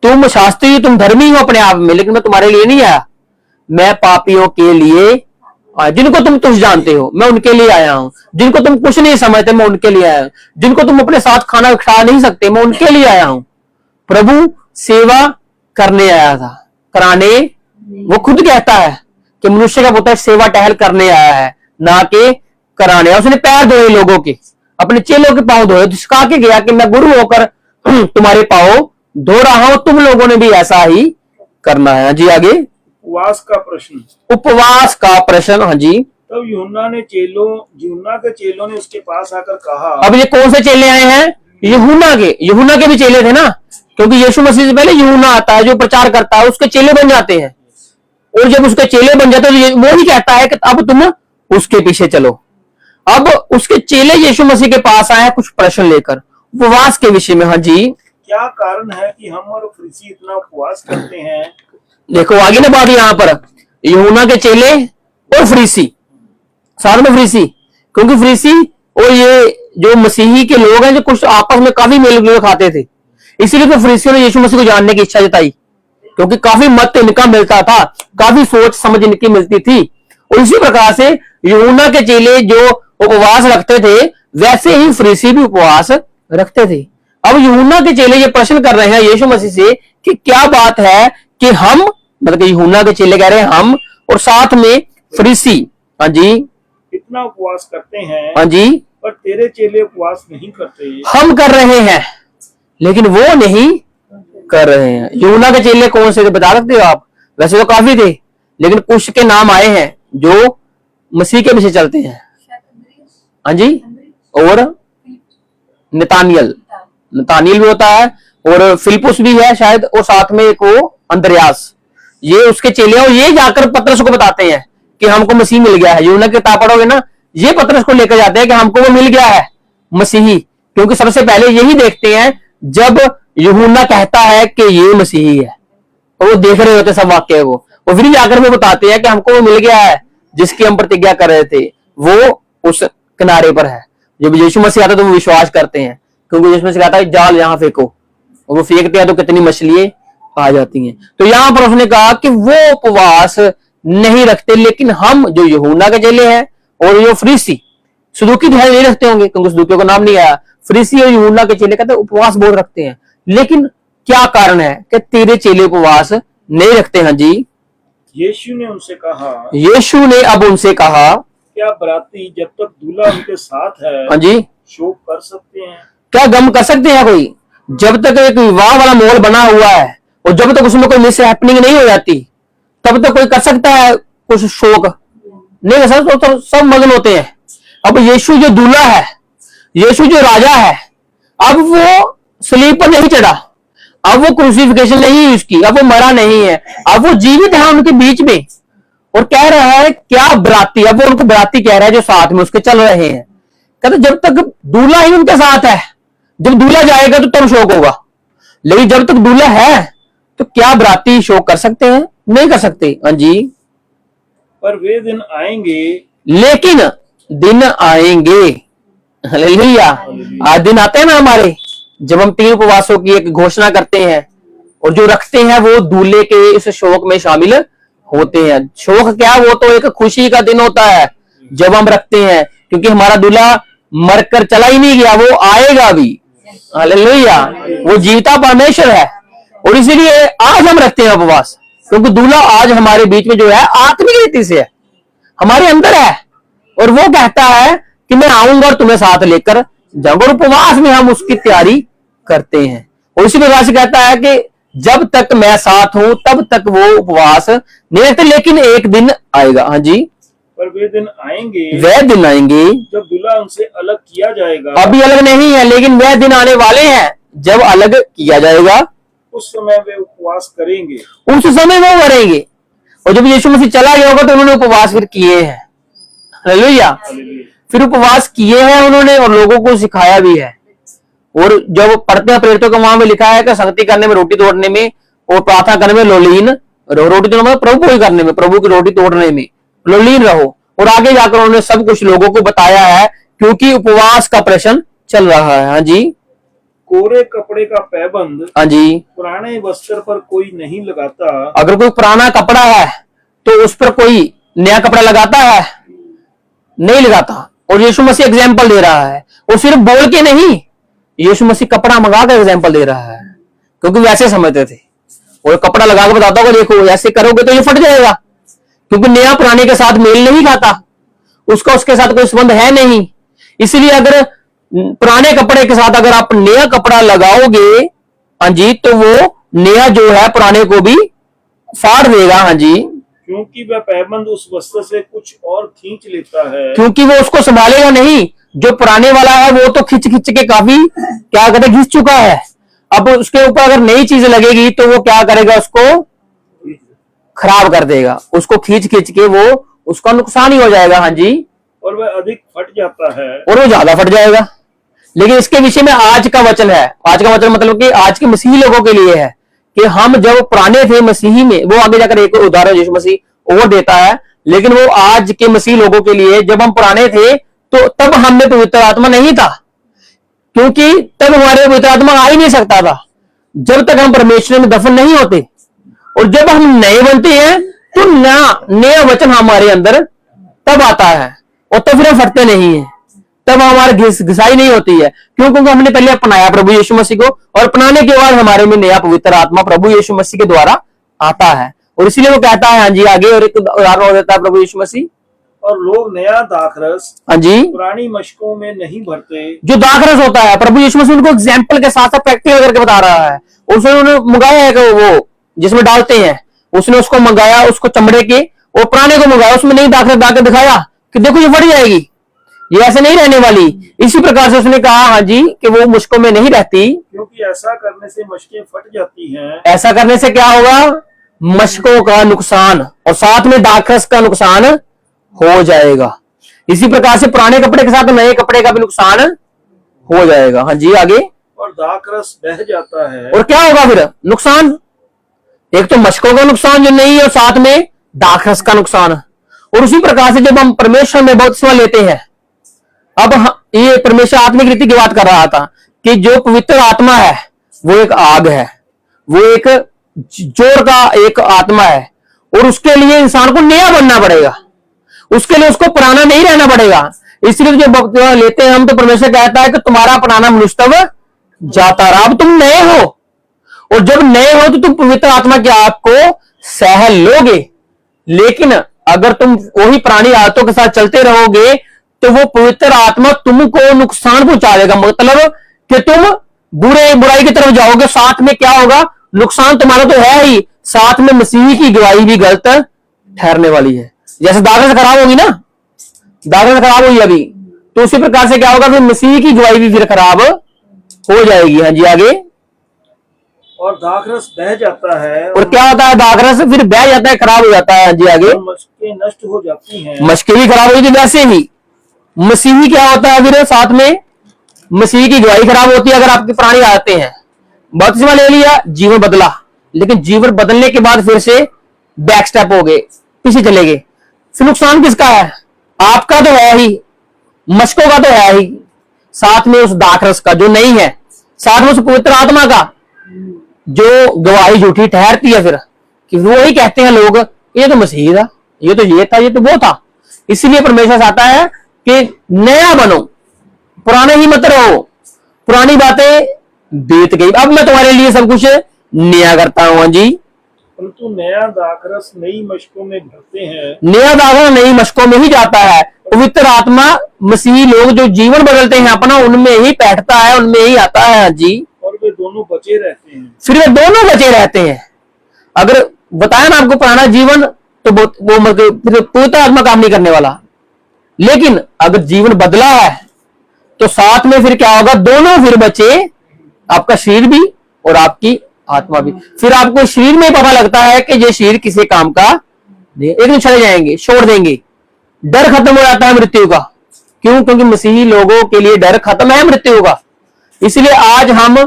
तुम शास्त्री, तुम धर्मी हो अपने आप में, लेकिन मैं तुम्हारे लिए नहीं आया। मैं पापियों के लिए, जिनको तुम तुच्छ जानते हो, मैं उनके लिए आया हूं। जिनको तुम कुछ नहीं समझते, मैं उनके लिए आया हूं। जिनको तुम अपने साथ खाना खा नहीं सकते, मैं उनके लिए आया हूं। प्रभु सेवा करने आया था, कराने। वो खुद कहता है कि मनुष्य का पुत्र सेवा टहल करने आया है, ना कि कराने। उसने पैर धोए लोगों के, अपने चेलों के पांव धोए, सिखा के गया कि मैं गुरु होकर तुम्हारे पांव धो रहा हूं, तुम लोगों ने भी ऐसा ही करना है। जी आगे, उपवास का प्रश्न। उपवास का प्रश्न। हाँ जी, तब यूहन्ना के चेलों ने उसके पास आकर कहा। अब ये कौन से चेले आए हैं? यूहन्ना के भी चेले थे ना, क्योंकि यीशु मसीह से पहले यूहन्ना आता है जो प्रचार करता है, उसके चेले बन जाते हैं। और जब उसके चेले बन जाते हैं तो वो ही कहता है कि अब तुम उसके पीछे चलो। अब उसके चेले यीशु मसीह के पास आए कुछ प्रश्न लेकर उपवास के विषय में। हाँ जी, क्या कारण है कि हम और फरीसी इतना उपवास करते हैं? देखो आगे ना बात, यहाँ पर यूहन्ना के चेले और फरीसी, साथ में फरीसी, क्योंकि फरीसी और ये जो मसीही के लोग हैं जो कुछ आपस में काफी मेल जोल खाते थे, इसीलिए तो फरीसियों ने यीशु मसीह को जानने की इच्छा जताई, क्योंकि काफी मत इनका मिलता था, काफी सोच समझ इनकी मिलती थी। और इसी प्रकार से यूहन्ना के चेले जो उपवास रखते थे, वैसे ही फरीसी भी उपवास रखते थे। अब यूहन्ना के चेले ये प्रश्न कर रहे हैं यीशु मसीह से कि क्या बात है कि हम, मतलब कि यूहन्ना के चेले कह रहे हैं हम, और साथ में फरीसी, हाँ जी, इतना उपवास करते हैं, हाँ जी, पर तेरे चेले उपवास नहीं करते। हम कर रहे हैं लेकिन वो नहीं कर रहे हैं। यूहन्ना के चेले कौन से थे बता सकते हो आप? वैसे तो काफी थे, लेकिन कुछ के नाम आए हैं जो मसीह के पीछे चलते हैं। हाँ जी, और नतानियल भी होता है, और फिलिपुस भी है शायद, और साथ में एक वो अंद्रयास, ये उसके चेले। और ये जाकर पतरस को बताते हैं कि हमको मसीह मिल गया है। यूहन्ना की किताब पढ़ोगे ना, ये पतरस को लेकर जाते हैं कि हमको वो मिल गया है मसीही, क्योंकि सबसे पहले यही देखते हैं जब यूहन्ना कहता है कि ये मसीही है, और वो देख रहे होते सब वाक्य को, और फिर जाकर वो बताते हैं कि हमको वो मिल गया है जिसकी हम प्रतिज्ञा कर रहे थे, वो उस किनारे पर है। जब यीशु मसीह आता है तो वो विश्वास करते हैं, क्योंकि यीशु मसीह कहता है जाल यहाँ फेंको, और वो फेंकते हैं तो कितनी मछलियां आ जाती हैं। तो यहाँ पर उसने कहा कि वो उपवास नहीं रखते, लेकिन हम जो यूहन्ना के चेले हैं और जो फरीसी, सदूकी ध्यान नहीं रखते होंगे क्योंकि सदूकियों का नाम नहीं आया, फरीसी और यूहन्ना के चेले कहते हैं उपवास बहुत रखते हैं। लेकिन क्या कारण है कि तेरे चेले उपवास नहीं रखते? हाँ जी, यीशु ने उनसे कहा, यीशु ने अब उनसे कहा, क्या बराती जब तक दूल्हा उनके साथ है हाँ जी, शोक कर सकते हैं? क्या गम कर सकते हैं कोई? जब तक एक विवाह वाला माहौल बना हुआ है और जब तक उसमें कोई मिस हैपनिंग नहीं हो जाती, तब तक कोई कर सकता है कुछ शोक? नहीं कर सकता, तो सब मगन होते हैं। अब यीशु जो दूल्हा है, यीशु जो राजा है, अब वो सलीब पर नहीं चढ़ा, अब वो क्रूसिफिकेशन नहीं हुई उसकी, अब वो मरा नहीं है, अब वो जीवित है उनके बीच में और कह रहा है क्या बराती, अब वो उनको बराती कह रहा है जो साथ में उसके चल रहे हैं। कहते जब तक दूल्हा ही उनके साथ है, जब दूल्हा जाएगा तो तब शोक होगा, लेकिन जब तक दूल्हा है तो क्या बराती शोक कर सकते हैं? नहीं कर सकते। हाँ जी, पर वे दिन आएंगे, लेकिन दिन आएंगे, हालेलुया। आज दिन आते हैं ना हमारे, जब हम 3 उपवासों की एक घोषणा करते हैं और जो रखते हैं वो दूल्हे के इस शोक में शामिल होते हैं। शोक क्या, वो तो एक खुशी का दिन होता है जब हम रखते हैं, क्योंकि हमारा दूल्हा मरकर चला ही नहीं गया, वो आएगा भी, हालेलुया। वो जीविता परमेश्वर है और इसीलिए आज हम रखते हैं उपवास, क्योंकि दूल्हा आज हमारे बीच में जो है आत्मिक रीति से है, हमारे अंदर है और वो कहता है कि मैं आऊंगा और तुम्हें साथ लेकर जाऊंगा। उपवास में हम उसकी तैयारी करते हैं और इसी प्रकार से कहता है कि जब तक मैं साथ हूं तब तक वो उपवास नहीं रखते, लेकिन एक दिन आएगा। हाँ जी, पर वे दिन आएंगे, वह दिन आएंगे जब दूल्हा उनसे अलग किया जाएगा। अभी अलग नहीं है, लेकिन वह दिन आने वाले हैं जब अलग किया जाएगा। उस समय वे उपवास करेंगे, उस समय वो करेंगे। और जब यीशु मसीह चला गया होगा तो उन्होंने उपवास फिर किए हैं, हालेलुया। फिर उपवास किए हैं उन्होंने और लोगों को सिखाया भी है। और जब पढ़ते हैं प्रेरितों का, वहां में लिखा है कि संगति करने में, रोटी तोड़ने में और प्रार्थना करने में लोलीन, रोटी तोड़ने में प्रभु को करने में, प्रभु की रोटी तोड़ने में लोलीन रहो। और आगे जाकर उन्होंने सब कुछ लोगों को बताया है, क्योंकि उपवास का प्रश्न चल रहा है। हाँ जी, कोरे कपड़े का पैबंद, हाँ जी, पुराने वस्त्र पर कोई नहीं लगाता। अगर कोई पुराना कपड़ा है तो उस पर कोई नया कपड़ा लगाता है? नहीं लगाता। और यीशु मसीह एग्जाम्पल दे रहा है, और सिर्फ बोल के नहीं, यीशु मसीह कपड़ा मंगा कर एग्जाम्पल दे रहा है, क्योंकि वैसे समझते थे। और कपड़ा लगा के बताता होगा, देखो ऐसे करोगे तो ये फट जाएगा, क्योंकि नया पुराने के साथ मेल नहीं खाता, उसका उसके साथ कोई संबंध है नहीं। इसलिए अगर पुराने कपड़े के साथ अगर आप नया कपड़ा लगाओगे, हाँ जी, तो वो नया जो है पुराने को भी फाड़ देगा। हाँ जी, क्योंकि वह पैबंद उस वस्त्र से कुछ और खींच लेता है। क्योंकि वो उसको संभालेगा नहीं। जो पुराने वाला है वो तो खिंच खिंच के काफी क्या कहते घिस चुका है। अब उसके ऊपर अगर नई चीज लगेगी तो वो क्या करेगा, उसको खराब कर देगा, उसको खींच खींच के वो उसका नुकसान ही हो जाएगा। हाँ जी, और वह अधिक फट जाता है, और वो ज्यादा फट जाएगा। लेकिन इसके विषय में आज का वचन है। आज का वचन मतलब कि आज के मसीही लोगों के लिए है कि हम जब पुराने थे मसीही में, वो आगे जाकर एक उदाहरण यीशु मसीह और देता है, लेकिन वो आज के मसीही लोगों के लिए, जब हम पुराने थे तो तब हमें पवित्र आत्मा नहीं था, क्योंकि तब हमारे पवित्र आत्मा आ ही नहीं सकता था जब तक हम परमेश्वर में दफन नहीं होते। और जब हम नए बनते हैं तो नया वचन हमारे अंदर तब आता है, और तब फिर हम फटते नहीं है, तब हमारे घिसाई नहीं होती है। क्यों? क्योंकि हमने पहले अपनाया प्रभु यीशु मसीह को, और अपनाने के बाद हमारे में नया पवित्र आत्मा प्रभु यीशु मसीह के द्वारा आता है। और इसीलिए वो कहता है, हाँ जी, आगे और एक उदाहरण हो देता है प्रभु यीशु मसीह, और लोग नया दाखरस, हाँ जी, पुरानी मशकों में नहीं भरते। जो दाखरस होता है, प्रभु यीशु मसीह उनको एग्जाम्पल के साथ साथ प्रैक्टिकल करके बता रहा है। उसने उन्होंने मंगाया है कि वो जिसमें डालते हैं, उसने उसको मंगाया, उसको चमड़े के, और पुराने को मंगाया, उसमें नहीं दाखरस डाल के दिखाया कि देखो ये फट जाएगी, ये ऐसे नहीं रहने वाली। इसी प्रकार से उसने कहा, हाँ जी, कि वो मुश्कों में नहीं रहती, क्योंकि ऐसा करने से मशकें फट जाती हैं। ऐसा करने से क्या होगा, मशकों का नुकसान और साथ में दाखरस का नुकसान हो जाएगा। इसी प्रकार से पुराने कपड़े के साथ नए कपड़े का भी नुकसान हो जाएगा। हाँ जी, आगे, और दाखरस बह जाता है। और क्या होगा फिर नुकसान, एक तो मशकों का नुकसान जो नहीं है, और साथ में दाखरस का नुकसान। और उसी प्रकार से जब हम परमेश्वर में बपतिस्मा लेते हैं, अब ये परमेश्वर आत्मिक रीति की बात कर रहा था कि जो पवित्र आत्मा है वो एक आग है, वो एक जोर का एक आत्मा है, और उसके लिए इंसान को नया बनना पड़ेगा, उसके लिए उसको पुराना नहीं रहना पड़ेगा। इसलिए जो बपतिस्मा लेते हैं हम, तो परमेश्वर कहता है कि तुम्हारा पुराना मनुष्य तब जाता रहा, अब तुम नए हो, और जब नए हो तो तुम पवित्र आत्मा की आग को सह लोगे। लेकिन अगर तुम वही पुरानी आदतों के साथ चलते रहोगे तो वो पवित्र आत्मा तुमको नुकसान पहुंचा देगा। मतलब कि तुम बुराई की तरफ जाओगे, साथ में क्या होगा, नुकसान तुम्हारा तो है ही, साथ में मसीह की गवाही भी गलत ठहरने वाली है। जैसे दाखरस खराब होगी ना, दाखरस खराब हुई अभी, तो उसी प्रकार से क्या होगा, फिर मसीह की गवाही भी फिर खराब हो जाएगी। हाँ जी, आगे। और दाखरस बह जाता है और क्या होता है, दाखरस फिर बह जाता है, खराब हो जाता है। हाँ जी, आगे। और मशकें नष्ट हो जाती हैं। मशकें भी खराब होगी। वैसे ही मसीही क्या होता है, फिर साथ में मसीह की गवाही खराब होती है। अगर आपकी पुरानी आदतें हैं, बपतिस्मा ले लिया, जीवन बदला, लेकिन जीवन बदलने के बाद फिर से बैक स्टेप हो गए, पीछे चले गए, फिर नुकसान किसका है? आपका तो है ही, मशकों का तो है ही, साथ में उस दाखरस का जो नहीं है, साथ में उस पवित्र आत्मा का जो गवाही झूठी ठहरती है। फिर कि वो ही कहते हैं लोग, ये तो मसीह था, ये तो ये था, ये तो वो था। इसीलिए परमेश्वर चाहता है कि नया बनो, पुराने ही मत रहो। पुरानी बातें बीत गई, अब मैं तुम्हारे लिए सब कुछ नया करता हूं। हाँ जी। परंतु नया दाखरस नई मशकों में भरते हैं। नया दाखरस नई मशकों में ही जाता है। पवित्र आत्मा मसीही लोग जो जीवन बदलते हैं अपना, उनमें ही बैठता है, उनमें ही आता है। हाँ जी। और वे दोनों बचे रहते हैं। फिर वे दोनों बचे रहते हैं। अगर बताया ना आपको पुराना जीवन, तो वो मतलब फिर पवित्र आत्मा काम नहीं करने वाला। लेकिन अगर जीवन बदला है तो साथ में फिर क्या होगा, दोनों फिर बचे, आपका शरीर भी और आपकी आत्मा भी। फिर आपको शरीर में पता लगता है कि ये शरीर किसी काम का नहीं, एक दिन चले जाएंगे, छोड़ देंगे। डर खत्म हो जाता है मृत्यु का। क्यों? क्योंकि मसीही लोगों के लिए डर खत्म है मृत्यु का। इसलिए आज हम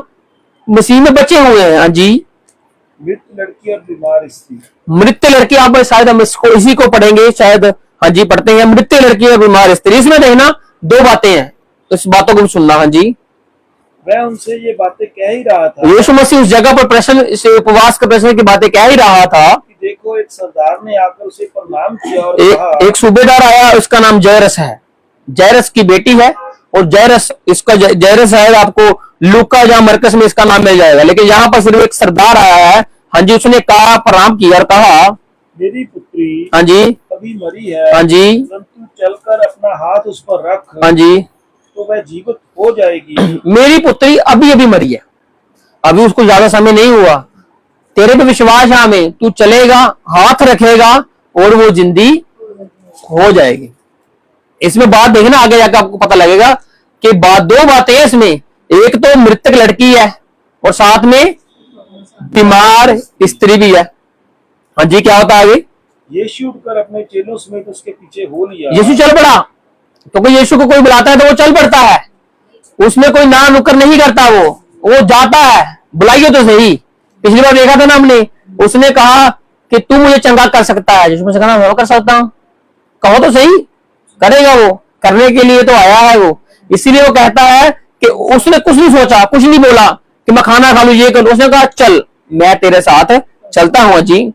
मसीह में बचे हुए हैं। हाँ जी। मृत लड़की और बीमार स्त्री। मृत लड़की, आप शायद हम इसको इसी को पढ़ेंगे शायद। हाँ जी, पढ़ते हैं, मृत लड़की और बीमार स्त्री। इसमें देखना दो बातें हैं, तो इस बातों को भी सुनना। हाँ जी। वह उनसे ये बातें कह ही रहा था। यीशु मसीह उस जगह पर प्रश्न, इस उपवास के प्रश्न की बातें कह ही रहा था कि देखो, एक सरदार ने आकर उसे प्रणाम किया और कहा, एक सूबेदार आया, उसका नाम जैरस है, जैरस की बेटी है। और जैरस, इसका जैरस है, आपको लूका या मरकस में इसका नाम मिल जाएगा, लेकिन यहाँ पर सिर्फ एक सरदार आया है। हाँ जी, उसने कहा, प्रणाम किया और कहा, मेरी पुत्री हाँ जी, अभी मरी है, हाँ जी, परंतु चलकर अपना हाथ उस पर रख, हाँ जी, तो वह जीवित हो जाएगी। मेरी पुत्री अभी अभी मरी है, अभी उसको ज्यादा समय नहीं हुआ, तेरे पे विश्वास है हमें, तू चलेगा, हाथ रखेगा और वो जिंदी हो जाएगी। इसमें बात देखना, आगे जाकर आपको पता लगेगा कि दो बातें हैं इसमें। एक तो मृतक लड़की है और साथ में बीमार स्त्री भी है। हाँ जी, क्या होता है आगे? यीशु उठकर अपने चेलों समेत उसके पीछे हो लिया। यीशु चल पड़ा, क्योंकि यीशु को कोई बुलाता है तो वो चल पड़ता है, उसमें कोई ना नुक्कर नहीं करता, वो जाता है। बुलाइए तो सही, पिछली बार देखा था ना हमने, उसने कहा कि तू मुझे चंगा कर सकता है, यीशु ने कहा मैं कर सकता हूं, कहो तो सही, करेगा। वो करने के लिए तो आया है वो। इसीलिए वो कहता है कि उसने कुछ नहीं सोचा, कुछ नहीं बोला कि मैं खाना खा लू, ये कर लूं। उसने कहा चल, मैं तेरे साथ चलता हूं। जी।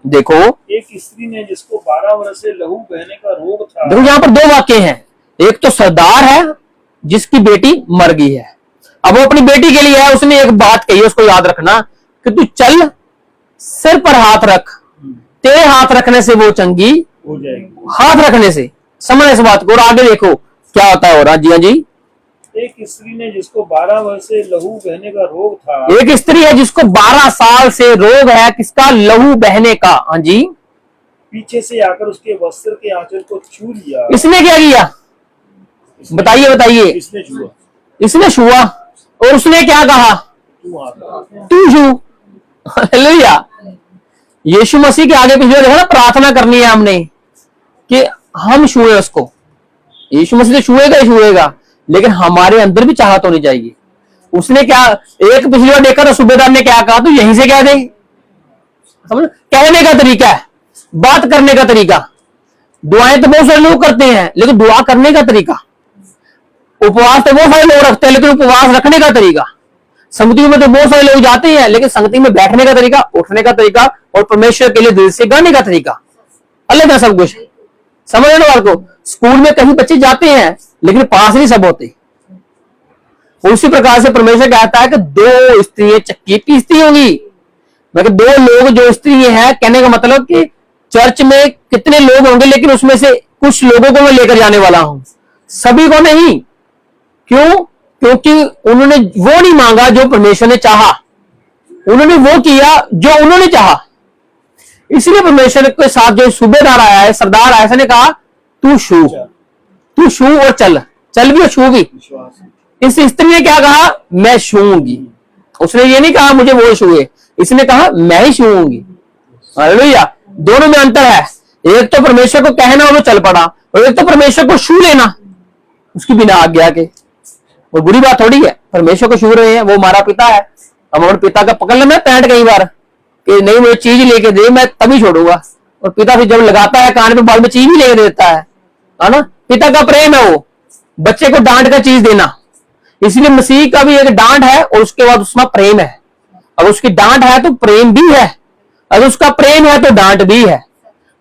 देखो एक स्त्री ने जिसको 12 वर्ष से लहू बहने का रोग था। देखो यहाँ पर दो वाक्य हैं। एक तो सरदार है जिसकी बेटी मर गई है, अब वो अपनी बेटी के लिए है, उसने एक बात कही, उसको याद रखना कि तू चल, सिर पर हाथ रख, तेरे हाथ रखने से वो चंगी हो जाएगी। हाथ रखने से, समझ इस बात को। और आगे देखो क्या होता है। और हाँ जी, हाँ जी। एक स्त्री ने जिसको 12 वर्ष से लहू बहने का रोग था। एक स्त्री है जिसको 12 साल से रोग है, किसका? लहू बहने का। हाँ जी। पीछे से आकर उसके वस्त्र के आंचल को छू लिया। इसने क्या किया? बताइए बताइए। इसने छुआ। इसने छुआ और उसने क्या कहा? तू छू। हालेलुया। यीशु मसीह के आगे पीछे देखो ना, प्रार्थना करनी है हमने कि हम छुए उसको। यीशु मसीह तो छुएगा ही छुएगा, लेकिन हमारे अंदर भी चाहत होनी चाहिए। उसने क्या, एक पिछली बार देखा था, सूबेदार ने क्या कहा, तो यहीं से कह दे। समझ, कहने का तरीका है, बात करने का तरीका। दुआएं तो बहुत सारे लोग करते हैं, लेकिन दुआ करने का तरीका। उपवास तो बहुत सारे लोग रखते हैं, लेकिन उपवास रखने का तरीका। संगति में तो बहुत सारे लोग जाते हैं, लेकिन संगति में बैठने का तरीका, उठने का तरीका और परमेश्वर के लिए दिल से गाने का तरीका अलग है सब कुछ। समझ लो बात को। स्कूल में कहीं बच्चे जाते हैं, लेकिन पास नहीं सब होते। उसी प्रकार से परमेश्वर कहता है कि दो स्त्रियां चक्की पीसती होंगी। मतलब दो लोग जो स्त्री हैं, कहने का मतलब कि चर्च में कितने लोग होंगे, लेकिन उसमें से कुछ लोगों को मैं लेकर जाने वाला हूं, सभी को नहीं। क्यों? क्योंकि उन्होंने वो नहीं मांगा जो परमेश्वर ने चाहा, उन्होंने वो किया जो उन्होंने चाहा। इसलिए परमेश्वर के साथ जो सूबेदार आया है, सरदार आया, उसने कहा तू छू, तू छू और चल, चल भी और छू भी। विश्वास। इस स्त्री ने क्या कहा, मैं छूऊंगी। उसने ये नहीं कहा मुझे वो छूए, इसने कहा मैं ही छूऊंगी। हालेलुया। दोनों में अंतर है, एक तो परमेश्वर को कहना और वो चल पड़ा, और एक तो परमेश्वर को छू लेना उसकी बिना आज्ञा के। वो बुरी बात थोड़ी है, परमेश्वर को छू रहे हैं, वो हमारा पिता है। हम अपने पिता का पकड़ लेना पैंट कई बार कि नहीं मुझे चीज लेके दे, मैं तभी छोड़ूंगा, और पिता फिर जब लगाता है कान पे बाद में चीज भी लेके देता है ना। पिता का प्रेम है वो, बच्चे को डांट कर चीज देना। इसलिए मसीह का भी एक डांट है और उसके बाद उसमें प्रेम है। अगर उसकी डांट है तो प्रेम भी है, अगर उसका प्रेम है तो डांट भी है।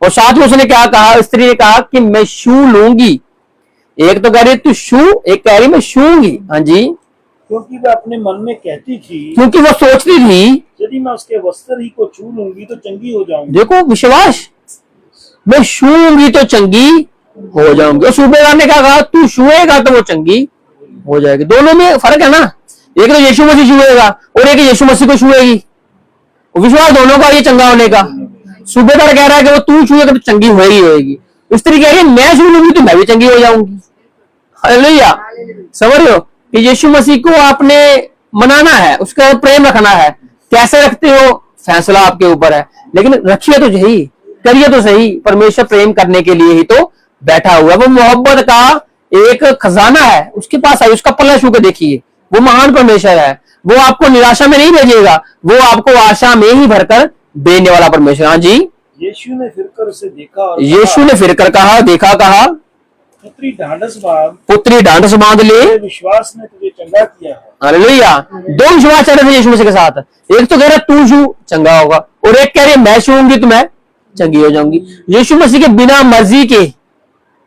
और साथ में उसने क्या कहा, स्त्री ने कहा कि मैं छू लूंगी। एक तो कह रही तू छू, एक कह रही मैं छूंगी। हाँ जी, क्योंकि वह अपने मन में कहती थी, क्योंकि वो सोचती थी यदि मैं उसके वस्त्र ही को छू लूंगी तो चंगी हो जाऊंगी। देखो विश्वास, मैं छूंगी तो चंगी हो जाऊंगी। और सूबेदार ने क्या कहा, तू छुएगा तो वो चंगी हो जाएगी। दोनों में फर्क है ना, एक तो यीशु मसीह छुएगा और एक यीशु मसीह को छुएगी। विश्वास दोनों का ये चंगा होने का। सूबेदार कह रहा है कि वो तू छुएगा तो चंगी होगी, स्त्री कह रही है मैं छू लूंगी तो मैं भी चंगी हो जाऊंगी। हालेलुया। समझ रहे हो कि यीशु मसीह को आपने मनाना है, उसका प्रेम रखना है। कैसे रखते हो फैसला आपके ऊपर है, लेकिन रखिए तो सही, करिए तो सही। परमेश्वर प्रेम करने के लिए ही तो बैठा हुआ है। वो मोहब्बत का एक खजाना है, उसके पास है, उसका पल्ला छू के देखिए। वो महान परमेश्वर है, वो आपको निराशा में नहीं भेजेगा, वो आपको आशा में ही भरकर देने वाला परमेश्वर। हाँ जी। यीशु ने फिरकर उसे देखा और यीशु ने फिरकर कहा, देखा, कहा पुत्री ढांढस बांध, पुत्री ढांढस बांध ले, तेरे विश्वास ने तुझे चंगा किया है। हालेलुया। दो विश्वास चल रहे थे यीशु मसीह के साथ। एक तो कह रहा तू छू चंगा होगा, और एक कह रही मैं छूंगी तो मैं चंगी हो जाऊंगी। यीशु मसीह के बिना मर्जी के,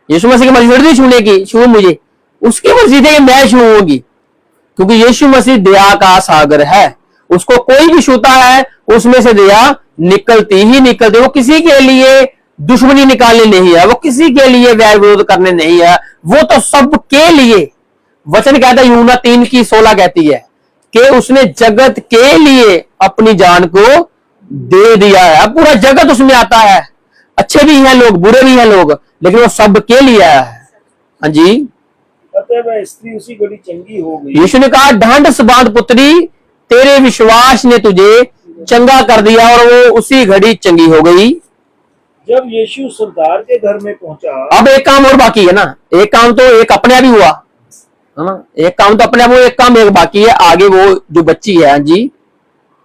यीशु मसीह की मर्जी थोड़ी थी छूने की, छू मुझे, उसकी मर्जी थी कि मैं छूऊंगी। क्योंकि यीशु मसीह दया का सागर है, उसको कोई भी छूता है उसमें से दया निकलती ही निकलती। वो किसी के लिए दुश्मनी निकालने नहीं है, वो किसी के लिए वैर विरोध करने नहीं है, वो तो सबके लिए। वचन कहता है यूहन्ना 3:16 कहती है कि उसने जगत के लिए अपनी जान को दे दिया है। अब पूरा जगत उसमें आता है, अच्छे भी हैं लोग, बुरे भी हैं लोग, लेकिन वो सबके लिए आया है। हाँ जी। अतः वह स्त्री उसी घड़ी चंगी हो गई। यीशु ने कहा ढांढस बांध पुत्री, तेरे विश्वास ने तुझे चंगा कर दिया, और वो उसी घड़ी चंगी हो गई। जब यीशु सरदार के घर में पहुंचा, अब एक काम और बाकी है ना, एक काम तो एक अपने आप ही हुआ है ना, एक काम तो अपने आप, एक काम एक बाकी है आगे, वो जो बच्ची है। हाँ जी।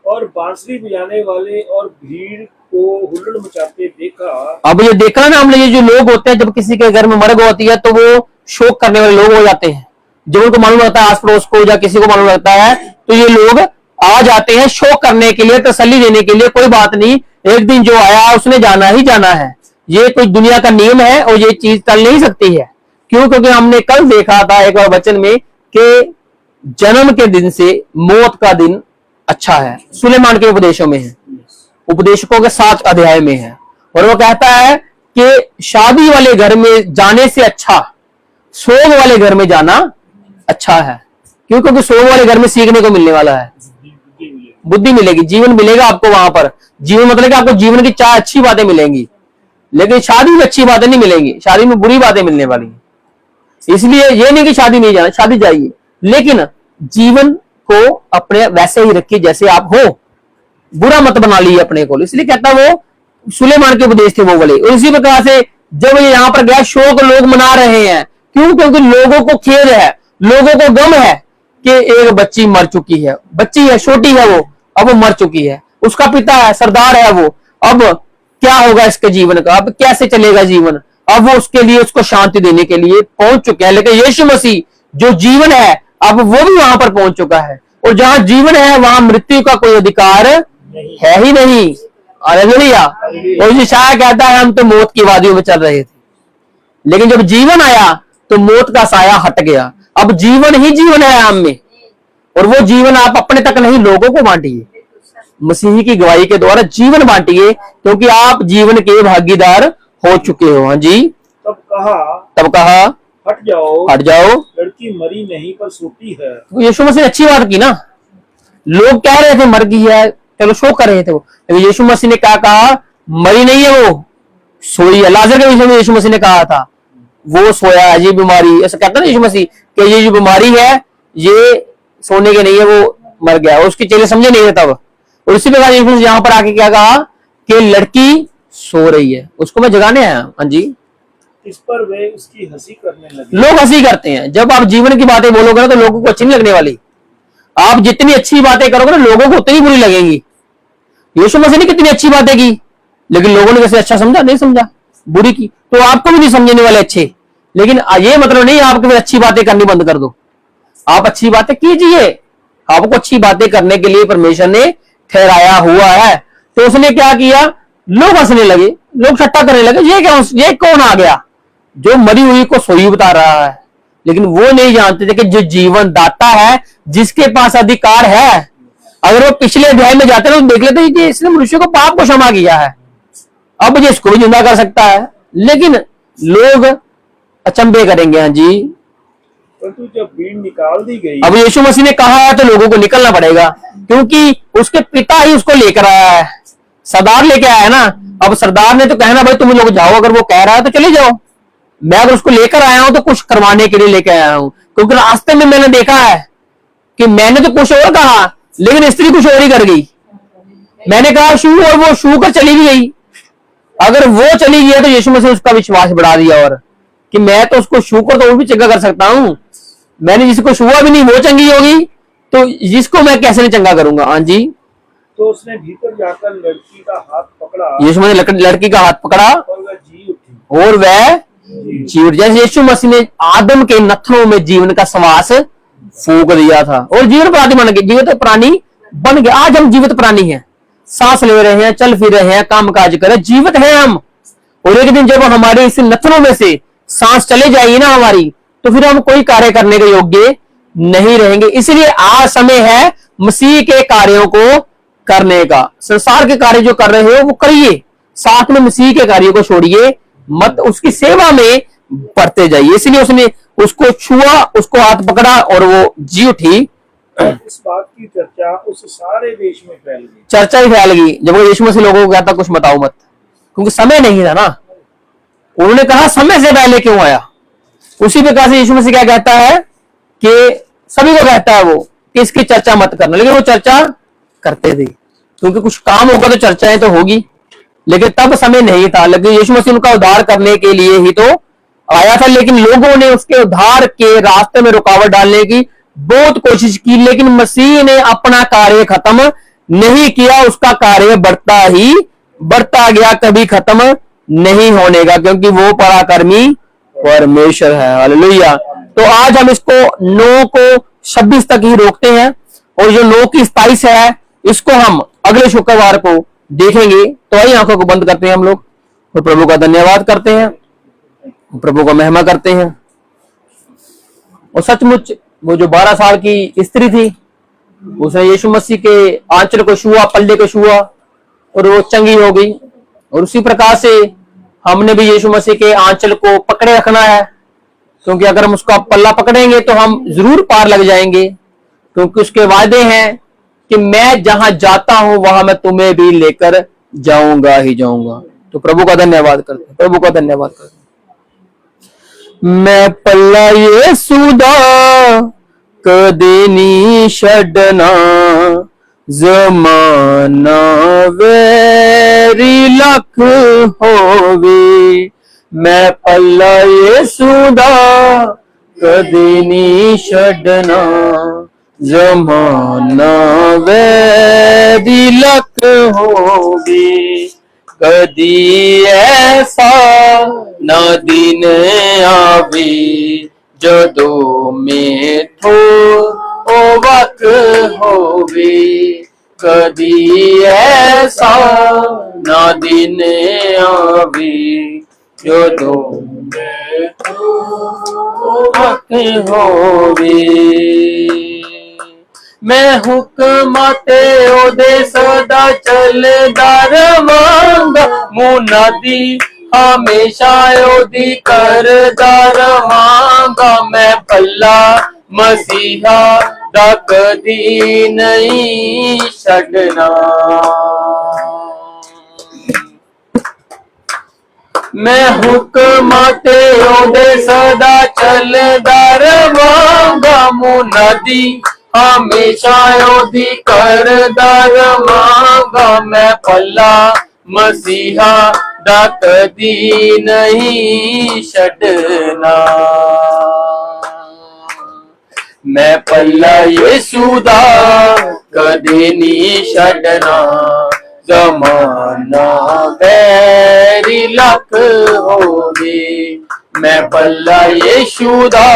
और बांसुरी बजाने वाले और भीड़ को हुल्लड़ मचाते देखा। अब ये देखा ना हमने, ये जो लोग होते हैं जब किसी के घर में मर्ग होती है तो वो शोक करने वाले लोग हो जाते हैं। जब उनको मालूम रहता है, आस पड़ोस को या किसी को मालूम रहता है, तो ये लोग आ जाते हैं शोक करने के लिए, तसल्ली देने के लिए। कोई बात नहीं, एक दिन जो आया उसने जाना ही जाना है, ये कोई दुनिया का नियम है और ये चीज टल नहीं सकती है। क्यों? क्योंकि हमने कल देखा था एक बार वचन में कि जन्म के दिन से मौत का दिन अच्छा है, सुलेमान के उपदेशों में है, उपदेशकों के 7 अध्याय में है। और वो कहता है कि शादी वाले घर में जाने से अच्छा सोग वाले घर में जाना अच्छा है। क्यों? क्योंकि सोग वाले घर में सीखने को मिलने वाला है, बुद्धि मिलेगी, जीवन मिलेगा आपको वहां पर। जीवन मतलब कि आपको जीवन की 4 अच्छी बातें मिलेंगी, लेकिन शादी में अच्छी बातें नहीं मिलेंगी, शादी में बुरी बातें मिलने वाली हैं। इसलिए ये नहीं कि शादी नहीं जाना, शादी जाइए, लेकिन जीवन को अपने वैसे ही रखिए जैसे आप हो, बुरा मत बना लीजिए अपने को। इसलिए कहता वो सुलेमान के उपदेश थे वो वाले। और इसी प्रकार से जब ये यहाँ पर गया, शोक लोग मना रहे हैं। क्यों? क्योंकि लोगों को खेद है, लोगों को गम है कि एक बच्ची मर चुकी है, बच्ची है, छोटी है वो, अब वो मर चुकी है, उसका पिता है, सरदार है वो, अब क्या होगा इसके जीवन का, अब कैसे चलेगा जीवन। अब वो उसके लिए, उसको शांति देने के लिए पहुंच चुके हैं। लेकिन यीशु मसीह जो जीवन है, अब वो भी वहां पर पहुंच चुका है। और जहां जीवन है वहां मृत्यु का कोई अधिकार है ही नहीं। हालेलुया। और यशायाह कहता है हम तो मौत की वादियों में चल रहे थे, लेकिन जब जीवन आया तो मौत का साया हट गया। अब जीवन ही जीवन है हम में, और वो जीवन आप अपने तक नहीं, लोगों को बांटिए। मसीह की गवाही के द्वारा जीवन बांटिए, क्योंकि आप जीवन के भागीदार हो चुके हो। हाँ जी। तब कहा हट जाओ, हट जाओ, लड़की मरी नहीं पर सोती है। तो यीशु मसीह ने अच्छी बात की ना। लोग कह रहे थे मर गई है, चलो शोक कर रहे थे वो, लेकिन यीशु मसीह ने क्या कहा, मरी नहीं है वो, सोई है। लाजर के विषय में यीशु मसीह ने कहा था, वो सोया है, ये बीमारी, ऐसा कहता है ना यीशु मसीह कि ये जो बीमारी है ये सोने के नहीं है, वो मर गया। और उसके चेले समझे नहीं थे तब। और इसी प्रकार यीशु मसीह यहाँ पर आके क्या कहा कि लड़की सो रही है, उसको मैं जगाने आया। हाँ जी। इस पर वे उसकी हंसी करने लगे। लोग हंसी करते हैं। जब आप जीवन की बातें बोलोगे ना तो लोगों को अच्छी नहीं लगने वाली। आप जितनी अच्छी बातें करोगे ना लोगों को उतनी बुरी लगेंगी। यीशु मसीह ने कितनी अच्छी बातें की, लेकिन लोगों ने कैसे अच्छा समझा, नहीं समझा, बुरी की। तो आपको भी नहीं समझने वाले अच्छे। लेकिन ये मतलब नहीं आपके फिर अच्छी बातें करनी बंद कर दो। आप अच्छी बातें कीजिए, आपको अच्छी बातें करने के लिए परमेश्वर ने ठहराया हुआ है। तो उसने क्या किया, लोग हंसने लगे, लोग ठट्टा करने लगे, ये कौन आ गया जो मरी हुई को सोई बता रहा है। लेकिन वो नहीं जानते थे कि जो जीवन दाता है, जिसके पास अधिकार है, अगर वो पिछले अध्याय में जाते ना तो देख लेते कि इसने मनुष्य को पाप को क्षमा किया है, अब ये इसको भी जिंदा कर सकता है। लेकिन लोग अचंभे करेंगे। हाँ जी। परंतु जब भीड़ निकाल दी गई, अब यीशु मसीह ने कहा है तो लोगों को निकलना पड़ेगा, क्योंकि उसके पिता ही उसको लेकर आया है। सरदार लेके आया है ना। अब सरदार ने तो कहना भाई तुम लोग जाओ, अगर वो कह रहा है तो चले जाओ। मैं अगर उसको लेकर आया हूं तो कुछ करवाने के लिए लेकर आया हूं, क्योंकि रास्ते में मैंने देखा है कि मैंने तो कुछ और कहा लेकिन स्त्री कुछ और ही कर गई। मैंने कहा शू और वो शू कर चली भी गई। अगर वो चली गई तो यीशु मसीह उसका विश्वास बढ़ा दिया, और कि मैं तो उसको छू कर तो वो भी चंगा कर सकता हूं। मैंने जिसको छुआ भी नहीं वो चंगी होगी, तो जिसको मैं कैसे नहीं चंगा करूंगा। हाँ जी। तो उसने भीतर जाकर लड़की का हाथ पकड़ा, यीशु मसीह ने लड़की का हाथ पकड़ा और वह जी उठी। और वह जीव, जैसे यीशु मसीह ने आदम के नथनों में जीवन का श्वास फूंक दिया था और जीवन प्राणी बन गए, जीवित प्राणी बन गए। आज हम जीवित प्राणी हैं, सांस ले रहे हैं, चल फिर रहे हैं, काम काज कर रहे हैं, जीवित हैं हम। और एक दिन जब हमारे इस नथनों में से सांस चले जाएगी ना हमारी, तो फिर हम कोई कार्य करने के योग्य नहीं रहेंगे। इसलिए आज समय है मसीह के कार्यों को करने का। संसार के कार्य जो कर रहे हो वो करिए, साथ में मसीह के कार्य को छोड़िए मत, उसकी सेवा में बढ़ते जाइए। इसलिए उसने उसको छुआ, उसको हाथ पकड़ा और वो जी उठी। इस बात की चर्चा उस सारे देश में फैल गई। चर्चा ही फैल गई जब वो यीशु मसीह लोगों को कहता कुछ बताओ मत, क्योंकि समय नहीं था ना। उन्होंने कहा समय से पहले क्यों आया। उसी प्रकार से यीशु मसीह क्या कहता है कि सभी को कहता है वो कि इसकी चर्चा मत करना, लेकिन वो चर्चा करते थे, क्योंकि कुछ काम होगा तो चर्चाएं तो होगी। लेकिन तब समय नहीं था, लेकिन यीशु मसीह उनका उद्धार करने के लिए ही तो आया था। लेकिन लोगों ने उसके उद्धार के रास्ते में रुकावट डालने की बहुत कोशिश की, लेकिन मसीह ने अपना कार्य खत्म नहीं किया। उसका कार्य बढ़ता गया, कभी खत्म नहीं होने का, क्योंकि वो पराक्रमी परमेश्वर है। हालेलुया। तो आज हम इसको 9 को 26 तक ही रोकते हैं, और जो 9 की 27 है इसको हम अगले शुक्रवार को देखेंगे। तो आइए आंखों को बंद करते हैं हम लोग और प्रभु का धन्यवाद करते हैं, प्रभु को महिमा करते हैं। और सचमुच वो जो 12 साल की स्त्री थी, उसने यीशु मसीह के आंचल को छुआ, पल्ले को छुआ और वो चंगी हो गई। और उसी प्रकार से हमने भी यीशु मसीह के आंचल को पकड़े रखना है, क्योंकि अगर हम उसका पल्ला पकड़ेंगे तो हम जरूर पार लग जाएंगे, क्योंकि उसके वादे हैं कि मैं जहां जाता हूं वहां मैं तुम्हें भी लेकर जाऊंगा ही जाऊंगा। तो प्रभु का धन्यवाद करते हैं, प्रभु का धन्यवाद करते हैं। मैं पल्ला यीशु दा कदे नी छड्डना, ज़माना वेरी लख होवे, मैं पल्ला यीशु दा कदे नी छड्डना, ज़माना वेरी लख होवे, कदी ऐसा ना दिन आवे जदों मेथों ओ वक्त होवे, कदी ऐसा ना दिन आवे जदों मेथों ओ वक्त होवे। मैं हुक्म ते ओदे सदा चलदा रवांगा, मुनादी हमेशा ओदी करदा रवांगा, मैं पल्ला मसीहा दा कदी नहीं छड्डना। मैं हुक्म ते ओदे सदा चलदा रवांगा, मुनादी हमेशा ओदी करदा रवांगा। मैं पल्ला मसीहा दा कदी नहीं छड्डना, मैं पल्ला यीशु दा कदे नहीं छड्डना। जमाना बैरी लख होवे, मैं पल्ला यीशु दा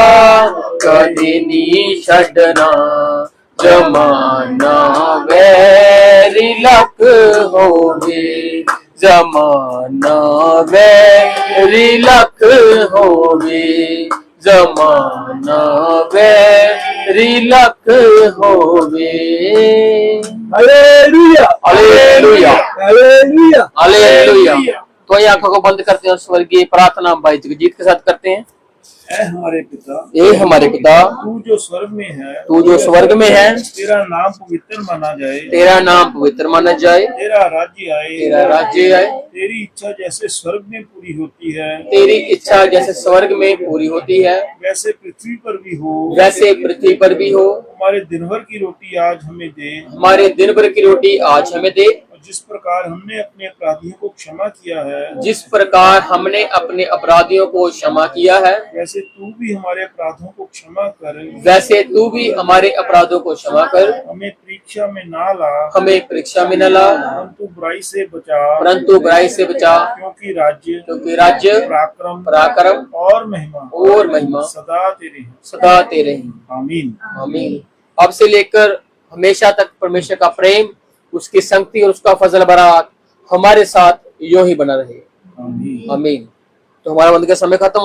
कदे नहीं छड्डना। जमाना बैरी लख होवे, जमाना बैरी लख होवे, जमाना बैरी लख होवे। Hallelujah, hallelujah, hallelujah, hallelujah. तो ये आंखों को बंद करते हैं, स्वर्गीय प्रार्थना भाई जगजीत के साथ करते हैं। ऐ हमारे पिता, ए हमारे पिता, तू जो स्वर्ग में है, तू जो स्वर्ग में है, तेरा नाम पवित्र माना जाए, तेरा नाम पवित्र माना जाए, तेरा राज्य आए, तेरा राज्य आए, तेरी इच्छा जैसे स्वर्ग में पूरी होती है, तेरी इच्छा जैसे स्वर्ग में पूरी होती है, वैसे पृथ्वी पर भी हो, वैसे पृथ्वी पर भी हो। हमारे दिन भर की रोटी आज हमें दे, हमारे दिन भर की रोटी आज हमें दे, और जिस प्रकार हमने अपने अपराधियों को क्षमा किया है, जिस प्रकार हमने अपने अपराधियों को क्षमा किया है, वैसे तू भी हमारे अपराधों को क्षमा कर, वैसे तू भी हमारे अपराधों को क्षमा कर। हमें परीक्षा में ना ला, हमें परीक्षा में न ला, परंतु बुराई से बचा, परंतु बुराई से बचा, क्योंकि राज्य, क्योंकि राज्य, पराक्रम, पराक्रम और महिमा सदा तेरे हैं। सदा तेरे हैं। आमीन। आमीन। अब से लेकर हमेशा तक परमेश्वर का प्रेम, उसकी संगति और उसका फजल बरात हमारे साथ यूं ही बना रहे। आमीन। आमीन। तो हमारा बंद का समय खत्म।